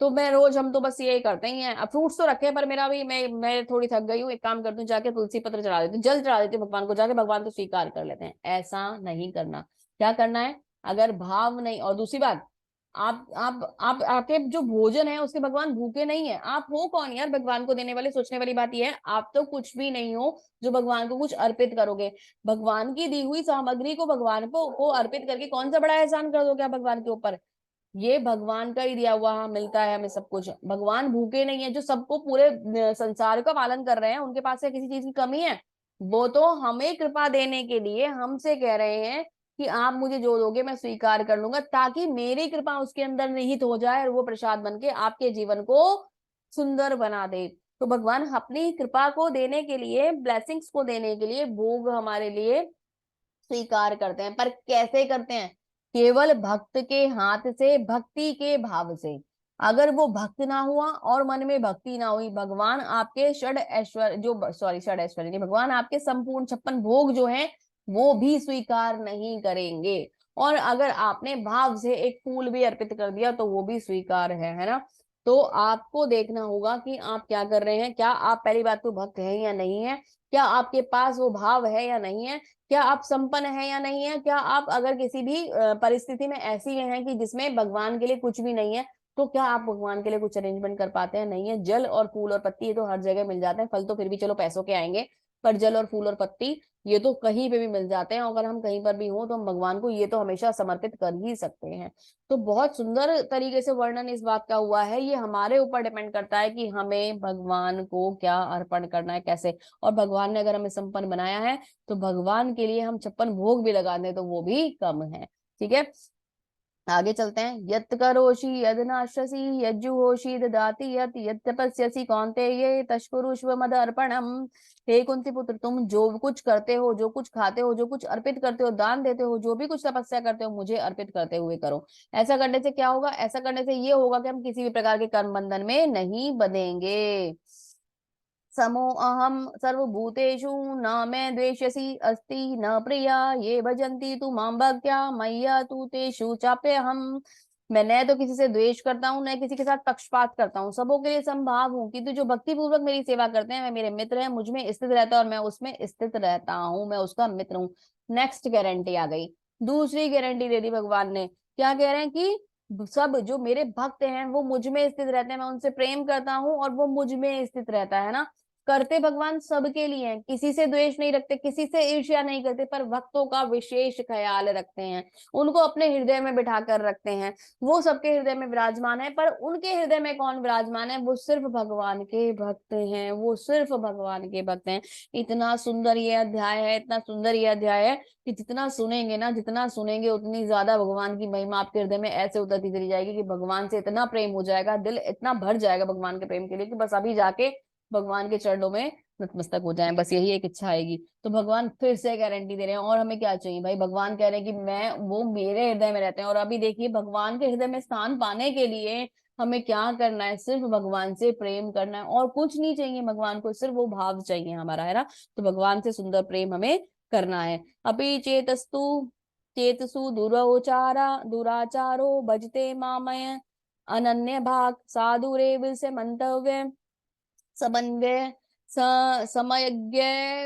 तो मैं रोज, हम तो बस यही करते ही हैं। अब फ्रूट्स तो रखे हैं, पर मेरा भी मैं थोड़ी थक गई हूँ, एक काम करती हूँ जाके तुलसी पत्र चढ़ा देती हूँ, जल चढ़ा देती हूँ भगवान को जाके, भगवान तो स्वीकार कर लेते हैं। ऐसा नहीं करना। क्या करना है, अगर भाव नहीं, और दूसरी बात, आप आपके जो भोजन है उसके भगवान भूखे नहीं है। आप हो कौन यार भगवान को देने वाले। सोचने वाली बात यह है, आप तो कुछ भी नहीं हो जो भगवान को कुछ अर्पित करोगे। भगवान की दी हुई सामग्री को भगवान को अर्पित करके कौन सा बड़ा एहसान कर दोगे आप भगवान के ऊपर। ये भगवान का ही दिया हुआ मिलता है हमें सब कुछ। भगवान भूखे नहीं है। जो सबको पूरे संसार का पालन कर रहे हैं, उनके पास से किसी चीज की कमी है। वो तो हमें कृपा देने के लिए हमसे कह रहे हैं कि आप मुझे जो दोगे मैं स्वीकार कर लूंगा, ताकि मेरी कृपा उसके अंदर निहित हो जाए और वो प्रसाद बन के आपके जीवन को सुंदर बना दे। तो भगवान अपनी कृपा को देने के लिए, ब्लेसिंग्स को देने के लिए भोग हमारे लिए स्वीकार करते हैं। पर कैसे करते हैं, केवल भक्त के हाथ से, भक्ति के भाव से। अगर वो भक्त ना हुआ और मन में भक्ति ना हुई, भगवान आपके षड ऐश्वर्य जो षड ऐश्वर्य नहीं, भगवान आपके संपूर्ण 56 भोग जो हैं वो भी स्वीकार नहीं करेंगे। और अगर आपने भाव से एक फूल भी अर्पित कर दिया तो वो भी स्वीकार है ना। तो आपको देखना होगा कि आप क्या कर रहे हैं। क्या आप, पहली बात तो, भक्त हैं या नहीं है, क्या आपके पास वो भाव है या नहीं है, क्या आप संपन्न हैं या नहीं है, क्या आप अगर किसी भी परिस्थिति में ऐसी हैं कि जिसमें भगवान के लिए कुछ भी नहीं है, तो क्या आप भगवान के लिए कुछ अरेंजमेंट कर पाते हैं। नहीं है। जल और फूल और पत्ती ये तो हर जगह मिल जाते हैं। फल तो फिर भी चलो पैसों के आएंगे, पर जल और फूल और पत्ती ये तो कहीं पे भी मिल जाते हैं। अगर हम कहीं पर भी हों तो हम भगवान को ये तो हमेशा समर्पित कर ही सकते हैं। तो बहुत सुंदर तरीके से वर्णन इस बात का हुआ है। ये हमारे ऊपर डिपेंड करता है कि हमें भगवान को क्या अर्पण करना है, कैसे। और भगवान ने अगर हमें संपन्न बनाया है तो भगवान के लिए हम 56 भोग भी लगा दें तो वो भी कम है। ठीक है, आगे चलते हैं। यत् करोषि यद नाश्यसि यज्जुहोषि ददाति यत् यत् तपस्यसि कौन्तेय तत्कुरुष्व मदर्पणम। हे कुंती पुत्र, तुम जो कुछ करते हो, जो कुछ खाते हो, जो कुछ अर्पित करते हो, दान देते हो, जो भी कुछ तपस्या करते हो, मुझे अर्पित करते हुए करो। ऐसा करने से क्या होगा, ऐसा करने से ये होगा कि हम किसी भी प्रकार के कर्म बंधन में नहीं बंधेंगे। समो अहम सर्वभूतेषु न मे द्वेष्यसि अस्ति न प्रिया ये भजन्ति तू मां भक्त्या मय्या तू तेषु चाप्यहम्। मैं न तो किसी से द्वेष करता हूँ, न किसी के साथ पक्षपात करता हूँ, सबों के लिए संभाव हूँ। किंतु जो भक्ति पूर्वक मेरी सेवा करते हैं वे मेरे मित्र हैं, मुझ में स्थित रहता है और मैं उसमें स्थित रहता हूँ, मैं उसका मित्र हूँ। नेक्स्ट गारंटी आ गई, दूसरी गारंटी दे दी भगवान ने। क्या कह रहे हैं कि सब जो मेरे भक्त हैं वो मुझ में स्थित रहते हैं, मैं उनसे प्रेम करता हूँ और वो मुझ में स्थित रहता है ना। करते भगवान सबके लिए हैं, किसी से द्वेष नहीं रखते, किसी से ईर्ष्या नहीं करते, पर भक्तों का विशेष ख्याल रखते हैं, उनको अपने हृदय में बिठा कर रखते हैं। वो सबके हृदय में विराजमान है, पर उनके हृदय में कौन विराजमान है, वो सिर्फ भगवान के भक्त हैं, वो सिर्फ भगवान के भक्त हैं। इतना सुंदर ये अध्याय है, इतना सुंदर ये अध्याय है कि जितना सुनेंगे ना, जितना सुनेंगे उतनी ज्यादा भगवान की महिमा आपके हृदय में ऐसे उतरती चली जाएगी कि भगवान से इतना प्रेम हो जाएगा, दिल इतना भर जाएगा भगवान के प्रेम के लिए कि बस अभी जाके भगवान के चरणों में नतमस्तक हो जाएं। बस यही एक इच्छा आएगी। तो भगवान फिर से गारंटी दे रहे हैं, और हमें क्या चाहिए भाई। भगवान कह रहे हैं कि मैं, वो मेरे हृदय में रहते हैं। और अभी देखिए, भगवान के हृदय में स्थान पाने के लिए हमें क्या करना है, सिर्फ भगवान से प्रेम करना है और कुछ नहीं चाहिए। भगवान को सिर्फ वो भाव चाहिए हमारा, है ना। तो भगवान से सुंदर प्रेम हमें करना है। अभी चेतसु दुराचारो भजते मामय अनन्य भाग साधुरेव से मंतव्य समन्वय समयज्ञ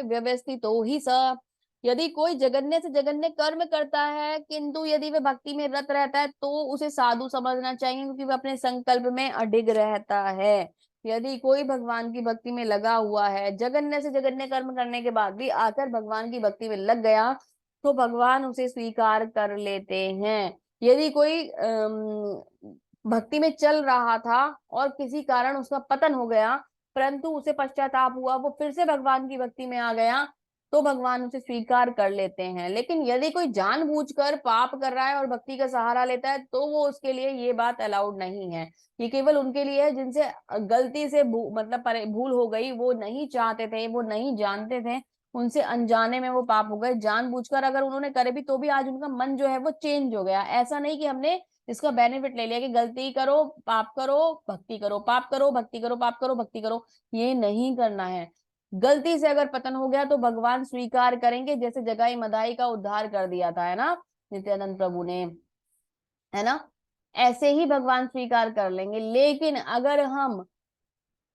व्यवस्थितो ही स। यदि कोई जगन्य से जगन्य कर्म करता है किंतु यदि वह भक्ति में रत रहता है तो उसे साधु समझना चाहिए, क्योंकि वह अपने संकल्प में अडिग रहता है। यदि कोई भगवान की भक्ति में लगा हुआ है, जगन्य से जगन्य कर्म करने के बाद भी आकर भगवान की भक्ति में लग गया, तो भगवान उसे स्वीकार कर लेते हैं। यदि कोई भक्ति में चल रहा था और किसी कारण उसका पतन हो गया, परंतु उसे पश्चाताप हुआ, वो फिर से भगवान की भक्ति में आ गया, तो भगवान उसे स्वीकार कर लेते हैं। लेकिन यदि कोई जानबूझकर पाप कर रहा है और भक्ति का सहारा लेता है, तो वो उसके लिए ये बात अलाउड नहीं है। ये केवल उनके लिए है जिनसे गलती से मतलब भूल हो गई, वो नहीं चाहते थे, वो नहीं जानते थे, उनसे अनजाने में वो पाप हो गए। जानबूझकर अगर उन्होंने करे भी तो भी आज उनका मन जो है वो चेंज हो गया। ऐसा नहीं कि हमने इसका बेनिफिट ले लिया कि गलती करो पाप करो भक्ति करो, पाप करो भक्ति करो, पाप करो भक्ति करो, ये नहीं करना है। गलती से अगर पतन हो गया तो भगवान स्वीकार करेंगे, जैसे जगाई मदाई का उद्धार कर दिया था, है ना, नित्यानंद प्रभु ने, है ना, ऐसे ही भगवान स्वीकार कर लेंगे। लेकिन अगर हम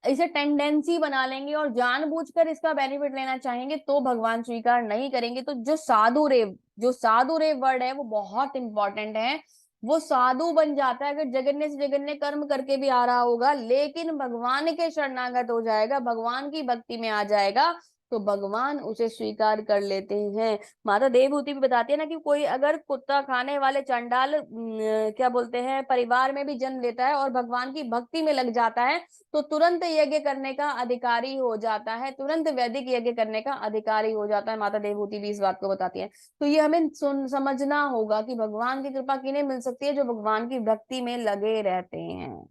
इसे टेंडेंसी बना लेंगे और जानबूझकर इसका बेनिफिट लेना चाहेंगे तो भगवान स्वीकार नहीं करेंगे। तो जो साधु रेव वर्ड है वो बहुत इंपॉर्टेंट है। वो साधु बन जाता है अगर जगन्य से जगन्य कर्म करके भी आ रहा होगा, लेकिन भगवान के शरणागत हो जाएगा, भगवान की भक्ति में आ जाएगा, तो भगवान उसे स्वीकार कर लेते हैं। माता देवहूति भी बताती है ना कि कोई अगर कुत्ता खाने वाले चंडाल क्या बोलते हैं परिवार में भी जन्म लेता है और भगवान की भक्ति में लग जाता है, तो तुरंत यज्ञ करने का अधिकारी हो जाता है, तुरंत वैदिक यज्ञ करने का अधिकारी हो जाता है। माता देवहूति भी इस बात को बताती है। तो ये हमें समझना होगा कि भगवान की कृपा किन्हें मिल सकती है, जो भगवान की भक्ति में लगे रहते हैं।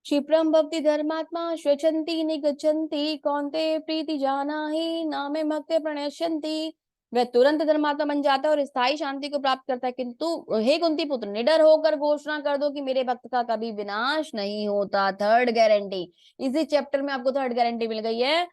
क्षिप्रम भक्ति धर्मात्मा स्वच्छन्ति निगच्छन्ति कौन्ते प्रीति जाना ही नामे भक्ते प्रणश्यन्ति। वह तुरंत धर्मात्मा बन जाता है और स्थायी शांति को प्राप्त करता है। किंतु हे कुंती पुत्र, निडर होकर घोषणा कर दो कि मेरे भक्त का कभी विनाश नहीं होता। थर्ड गारंटी, इसी चैप्टर में आपको थर्ड गारंटी मिल गई है।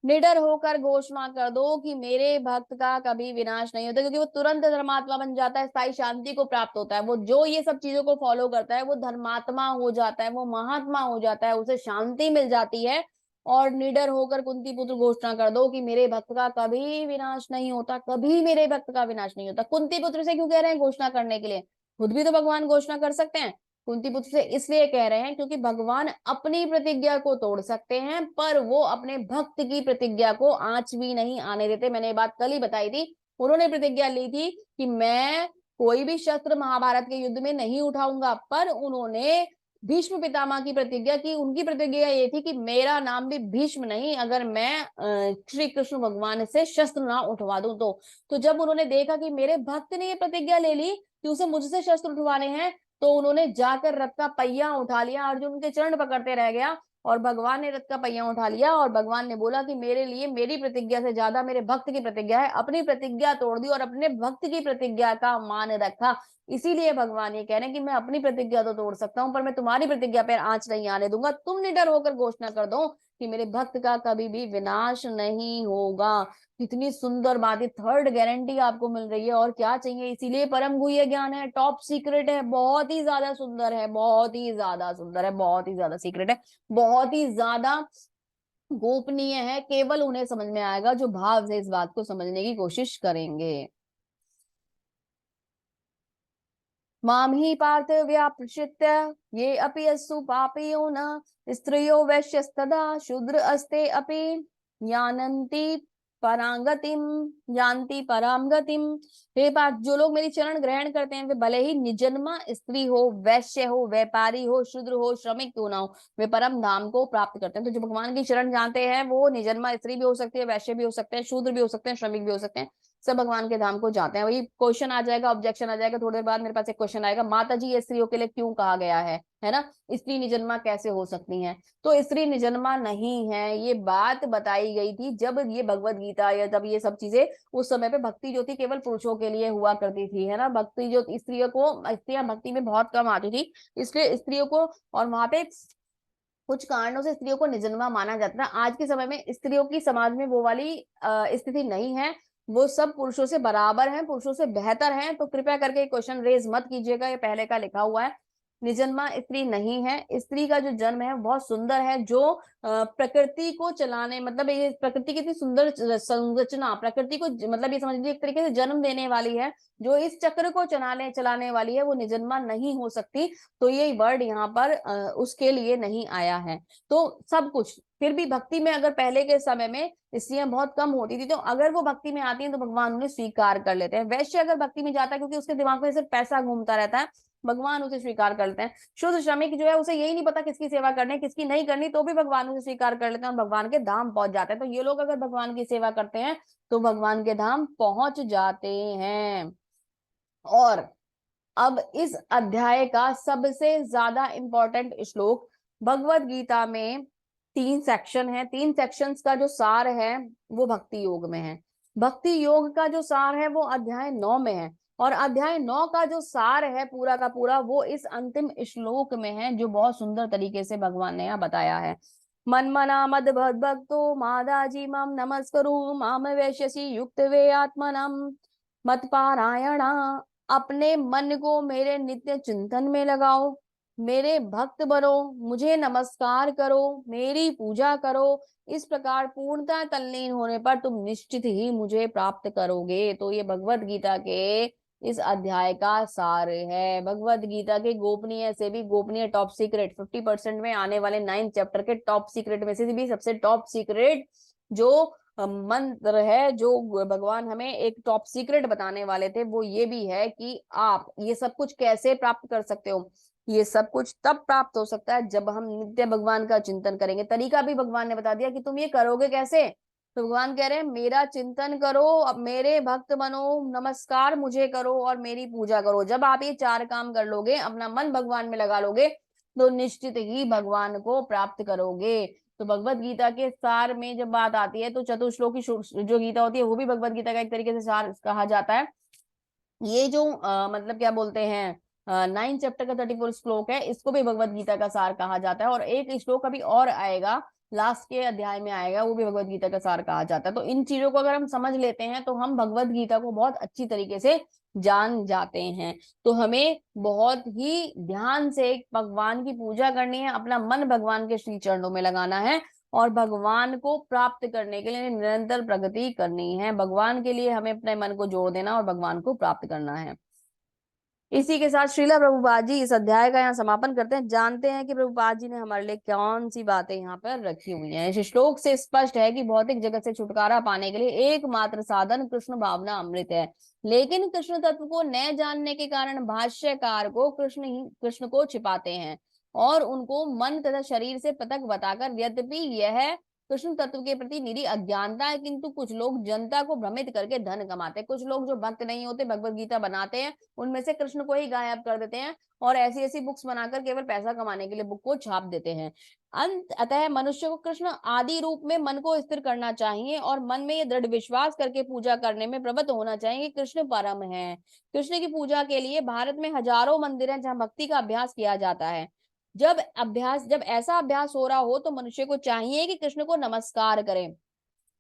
निडर होकर घोषणा कर दो कि मेरे भक्त का कभी विनाश नहीं होता, क्योंकि वो तुरंत धर्मात्मा बन जाता है, स्थायी शांति को प्राप्त होता है। वो जो ये सब चीजों को फॉलो करता है वो धर्मात्मा हो जाता है, वो महात्मा हो जाता है, उसे शांति मिल जाती है। और निडर होकर कुंती पुत्र घोषणा कर दो कि मेरे भक्त का कभी विनाश नहीं होता, कभी मेरे भक्त का विनाश नहीं होता। कुंती पुत्र से क्यों कह रहे हैं घोषणा करने के लिए? खुद भी तो भगवान घोषणा कर सकते हैं। कुंती पुत्र से इसलिए कह रहे हैं क्योंकि भगवान अपनी प्रतिज्ञा को तोड़ सकते हैं, पर वो अपने भक्त की प्रतिज्ञा को आंच भी नहीं आने देते। मैंने ये बात कल ही बताई थी। उन्होंने प्रतिज्ञा ली थी कि मैं कोई भी शस्त्र महाभारत के युद्ध में नहीं उठाऊंगा, पर उन्होंने भीष्म पितामह की प्रतिज्ञा की। उनकी प्रतिज्ञा ये थी कि मेरा नाम भी भीष्म नहीं, अगर मैं श्री कृष्ण भगवान से शस्त्र ना उठवा दूं तो जब उन्होंने देखा कि मेरे भक्त ने ये प्रतिज्ञा ले ली कि उसे मुझसे शस्त्र उठवाने हैं, तो उन्होंने जाकर रथ का पहिया उठा लिया। अर्जुन उनके चरण पकड़ते रह गया और भगवान ने रथ का पहिया उठा लिया और भगवान ने बोला कि मेरे लिए मेरी प्रतिज्ञा से ज्यादा मेरे भक्त की प्रतिज्ञा है। अपनी प्रतिज्ञा तोड़ दी और अपने भक्त की प्रतिज्ञा का मान रखा। इसीलिए भगवान ये कह रहे हैं कि मैं अपनी प्रतिज्ञा तो तोड़ सकता हूं, पर मैं तुम्हारी प्रतिज्ञा पर आंच नहीं आने दूंगा। तुम निडर होकर घोषणा कर दो कि मेरे भक्त का कभी भी विनाश नहीं होगा। कितनी सुंदर बात है। थर्ड गारंटी आपको मिल रही है, और क्या चाहिए। इसीलिए परम गुह्य ज्ञान है, टॉप सीक्रेट है, बहुत ही ज्यादा सुंदर है, बहुत ही ज्यादा सुंदर है, बहुत ही ज्यादा सीक्रेट है, बहुत ही ज्यादा गोपनीय है। केवल उन्हें समझ में आएगा जो भाव से इस बात को समझने की कोशिश करेंगे। माम ही पार्थ व्यापृश्य ये अपि यस्सु पापयो न स्त्रियो वैश्यस्तदा शूद्र अस्ते अपि जानन्ति परांगतिम जानती पराम गतिम। हे पार्थ, जो लोग मेरी चरण ग्रहण करते हैं वे भले ही निजन्मा स्त्री हो, वैश्य हो, व्यापारी हो, शूद्र हो, श्रमिक क्यों ना हो, वे परम धाम को प्राप्त करते हैं। तो जो भगवान की शरण जानते हैं वो निजन्मा स्त्री भी हो सकती है, वैश्य भी हो सकते हैं, शूद्र भी हो सकते हैं, श्रमिक भी हो सकते हैं, सब भगवान के धाम को जाते हैं। वही क्वेश्चन आ जाएगा, ऑब्जेक्शन आ जाएगा, थोड़ी देर बाद मेरे पास एक क्वेश्चन आएगा, माता जी ये स्त्रियों के लिए क्यों कहा गया है ना, स्त्री निजन्मा कैसे हो सकती हैं? तो स्त्री निजन्मा नहीं है, ये बात बताई गई थी जब ये भगवत गीता या जब ये सब चीजें, उस समय पे भक्ति जो थी केवल पुरुषों के लिए हुआ करती थी, है ना। भक्ति जो स्त्रियां भक्ति में बहुत कम आती थी, इसलिए स्त्रियों को, और वहां पे कुछ कारणों से स्त्रियों को निजन्मा माना जाता था। आज के समय में स्त्रियों की समाज में वो वाली स्थिति नहीं है, वो सब पुरुषों से बराबर हैं, पुरुषों से बेहतर हैं। तो कृपया करके क्वेश्चन रेज मत कीजिएगा, ये पहले का लिखा हुआ है। निजन्मा स्त्री नहीं है। स्त्री का जो जन्म है बहुत सुंदर है, जो प्रकृति को चलाने, मतलब ये प्रकृति की इतनी सुंदर संरचना, प्रकृति को मतलब ये समझ लीजिए एक तरीके से जन्म देने वाली है, जो इस चक्र को चलाने वाली है, वो निजन्मा नहीं हो सकती। तो ये वर्ड यहाँ पर उसके लिए नहीं आया है। तो सब कुछ फिर भी भक्ति में अगर पहले के समय में स्त्रियां बहुत कम होती थी, तो अगर वो भक्ति में आती हैं तो भगवान उन्हें स्वीकार कर लेते हैं। वैश्य अगर भक्ति में जाता है, क्योंकि उसके दिमाग में सिर्फ पैसा घूमता रहता है, भगवान उसे स्वीकार कर लेते हैं। शुद्ध श्रमिक जो है उसे यही नहीं पता किसकी सेवा करनी किसकी नहीं करनी, तो भी भगवान उसे स्वीकार कर लेते हैं और भगवान के धाम पहुंच जाते हैं। तो ये लोग अगर भगवान की सेवा करते हैं तो भगवान के धाम पहुंच जाते हैं। और अब इस अध्याय का सबसे ज्यादा इंपॉर्टेंट श्लोक, भगवत गीता में 3 सेक्शन है, 3 सेक्शंस का जो सार है वो भक्ति योग में है। भक्ति योग का जो सार है वो अध्याय 9 में है, और अध्याय 9 का जो सार है पूरा का पूरा वो इस अंतिम श्लोक में है, जो बहुत सुंदर तरीके से भगवान ने यहाँ बताया है। मन्मना मद भक्तो मादाजी माम नमस्करु माम वैश्यसी युक्त वे आत्मनम मत पारायणा। अपने मन को मेरे नित्य चिंतन में लगाओ, मेरे भक्त बनो, मुझे नमस्कार करो, मेरी पूजा करो। इस प्रकार पूर्णतः तल्लीन होने पर तुम निश्चित ही मुझे प्राप्त करोगे। तो ये भगवत गीता के इस अध्याय का सार है। भगवत गीता के गोपनीय से भी गोपनीय टॉप सीक्रेट 50% में आने वाले 9 चैप्टर के टॉप सीक्रेट में से भी सबसे टॉप सीक्रेट जो मंत्र है, जो भगवान हमें एक टॉप सीक्रेट बताने वाले थे, वो ये भी है कि आप ये सब कुछ कैसे प्राप्त कर सकते हो। ये सब कुछ तब प्राप्त हो सकता है जब हम नित्य भगवान का चिंतन करेंगे। तरीका भी भगवान ने बता दिया कि तुम ये करोगे कैसे। तो भगवान कह रहे हैं मेरा चिंतन करो, अब मेरे भक्त बनो, नमस्कार मुझे करो और मेरी पूजा करो। जब आप ये 4 काम कर लोगे, अपना मन भगवान में लगा लोगे, तो निश्चित ही भगवान को प्राप्त करोगे। तो भगवत गीता के सार में जब बात आती है तो चतुश्लोकी जो गीता होती है वो भी भगवत गीता का एक तरीके से सार कहा जाता है। ये जो मतलब क्या बोलते हैं 9 चैप्टर का 34 श्लोक है, इसको भी भगवत गीता का सार कहा जाता है। और एक श्लोक अभी और आएगा, लास्ट के अध्याय में आएगा, वो भी भगवत गीता का सार कहा जाता है। तो इन चीजों को अगर हम समझ लेते हैं तो हम भगवत गीता को बहुत अच्छी तरीके से जान जाते हैं। तो हमें बहुत ही ध्यान से भगवान की पूजा करनी है, अपना मन भगवान के श्री चरणों में लगाना है और भगवान को प्राप्त करने के लिए निरंतर प्रगति करनी है। भगवान के लिए हमें अपने मन को जोड़ देना और भगवान को प्राप्त करना है। इसी के साथ श्रीला प्रभुपाद जी इस अध्याय का यहाँ समापन करते हैं। जानते हैं कि प्रभुपाद जी ने हमारे लिए कौन सी बातें यहाँ पर रखी हुई हैं। इस श्लोक से स्पष्ट है कि भौतिक जगत से छुटकारा पाने के लिए एकमात्र साधन कृष्ण भावना अमृत है। लेकिन कृष्ण तत्व को न जानने के कारण भाष्यकार को कृष्ण को छिपाते हैं और उनको मन तथा शरीर से पृथक बताकर, यद्यपि यह कृष्ण तत्व के प्रति निरी अज्ञानता है, किंतु कुछ लोग जनता को भ्रमित करके धन कमाते हैं। कुछ लोग जो भक्त नहीं होते, भगवत गीता बनाते हैं, उनमें से कृष्ण को ही गायब कर देते हैं और ऐसी ऐसी बुक्स बनाकर केवल पैसा कमाने के लिए बुक को छाप देते हैं। अतः मनुष्य को कृष्ण आदि रूप में मन को स्थिर करना चाहिए और मन में ये दृढ़ विश्वास करके पूजा करने में प्रवृत्त होना चाहिए कि कृष्ण परम है। कृष्ण की पूजा के लिए भारत में हजारों मंदिर हैं जहाँ भक्ति का अभ्यास किया जाता है। जब ऐसा अभ्यास हो रहा हो तो मनुष्य को चाहिए कि कृष्ण को नमस्कार करें।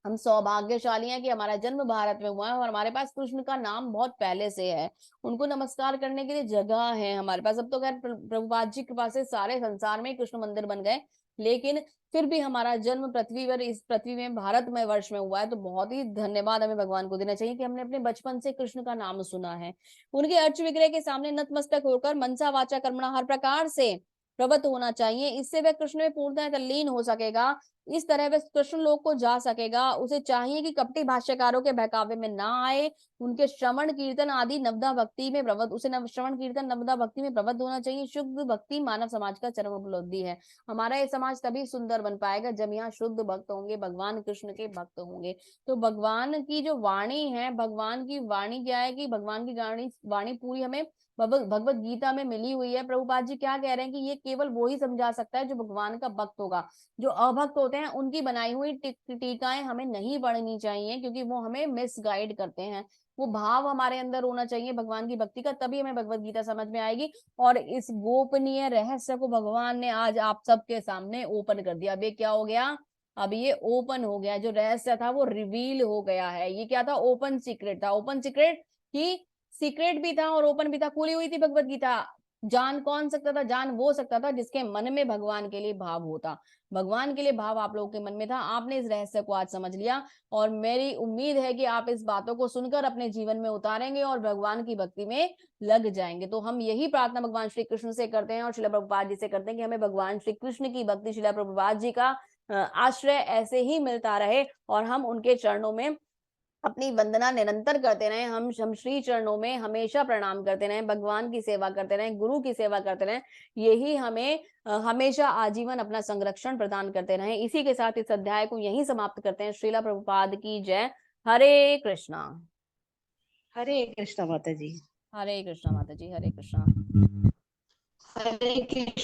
हम सौभाग्यशाली हैं कि हमारा जन्म भारत में हुआ है और हमारे पास कृष्ण का नाम बहुत पहले से है। उनको नमस्कार करने के लिए जगह है हमारे पास। अब तो खैर प्रभुपाद जी कृपा से सारे संसार में कृष्ण मंदिर बन गए, लेकिन फिर भी हमारा जन्म पृथ्वी पर, इस पृथ्वी में, भारत में वर्ष में हुआ है। तो बहुत ही धन्यवाद हमें भगवान को देना चाहिए कि हमने अपने बचपन से कृष्ण का नाम सुना है। उनके अर्च विग्रह के सामने नतमस्तक होकर मनसा वाचा कर्मणा हर प्रकार से प्रवृत्त होना चाहिए। इससे वह कृष्ण में पूर्णतः तल्लीन हो सकेगा। इस तरह वह कृष्ण लोक को जा सकेगा। उसे चाहिए कि कपटी भाष्यकारों के बहकावे में ना आए। उनके श्रवण कीर्तन आदि नवदा भक्ति में प्रवृत्त उसे श्रवण कीर्तन नवदा भक्ति में प्रवृत्त होना चाहिए। शुद्ध भक्ति मानव समाज का चरम उपलब्धि है। हमारा ये समाज तभी सुंदर बन पाएगा जब यहाँ शुद्ध भक्त होंगे, भगवान कृष्ण के भक्त होंगे। तो भगवान की जो वाणी है, भगवान की वाणी क्या है कि भगवान की वाणी पूरी हमें भगवत गीता में मिली हुई है। प्रभुपाद जी क्या कह रहे हैं कि ये केवल वो ही समझा सकता है जो भगवान का भक्त होगा। जो अभक्त होते हैं उनकी बनाई हुई टीकाएं हमें नहीं पढ़नी चाहिए, क्योंकि वो हमें मिसगाइड करते हैं। वो भाव हमारे अंदर होना चाहिए भगवान की भक्ति का, तभी हमें भगवत गीता समझ में आएगी। और इस गोपनीय रहस्य को भगवान ने आज आप सबके सामने ओपन कर दिया। अब ये क्या हो गया, अब ये ओपन हो गया। जो रहस्य था वो रिवील हो गया है। ये क्या था, ओपन सीक्रेट था। ओपन सीक्रेट की सीक्रेट भी था और ओपन भी था, खुली हुई थी भगवत गीता। जान कौन सकता था, जान वो सकता था जिसके मन में भगवान के लिए भाव होता। भगवान के लिए भाव आप लोगों के मन में था। आपने इस रहस्य को आज समझ लिया और मेरी उम्मीद है कि आप इस बातों को सुनकर अपने जीवन में उतारेंगे और भगवान की भक्ति में लग जाएंगे। तो हम यही प्रार्थना भगवान श्री कृष्ण से करते हैं और श्रील प्रभुपाद जी से करते हैं कि हमें भगवान श्री कृष्ण की भक्ति, श्रील प्रभुपाद जी का आश्रय ऐसे ही मिलता रहे और हम उनके चरणों में अपनी वंदना निरंतर करते रहें, हम श्री चरणों में हमेशा प्रणाम करते रहें, भगवान की सेवा करते रहें, गुरु की सेवा करते रहें, यही हमें हमेशा आजीवन अपना संरक्षण प्रदान करते रहें। इसी के साथ इस अध्याय को यहीं समाप्त करते हैं। श्रीला प्रभुपाद की जय। हरे कृष्णा। हरे कृष्णा माता जी। हरे कृष्णा माता जी, हरे कृष्णा। हरे कृष्ण।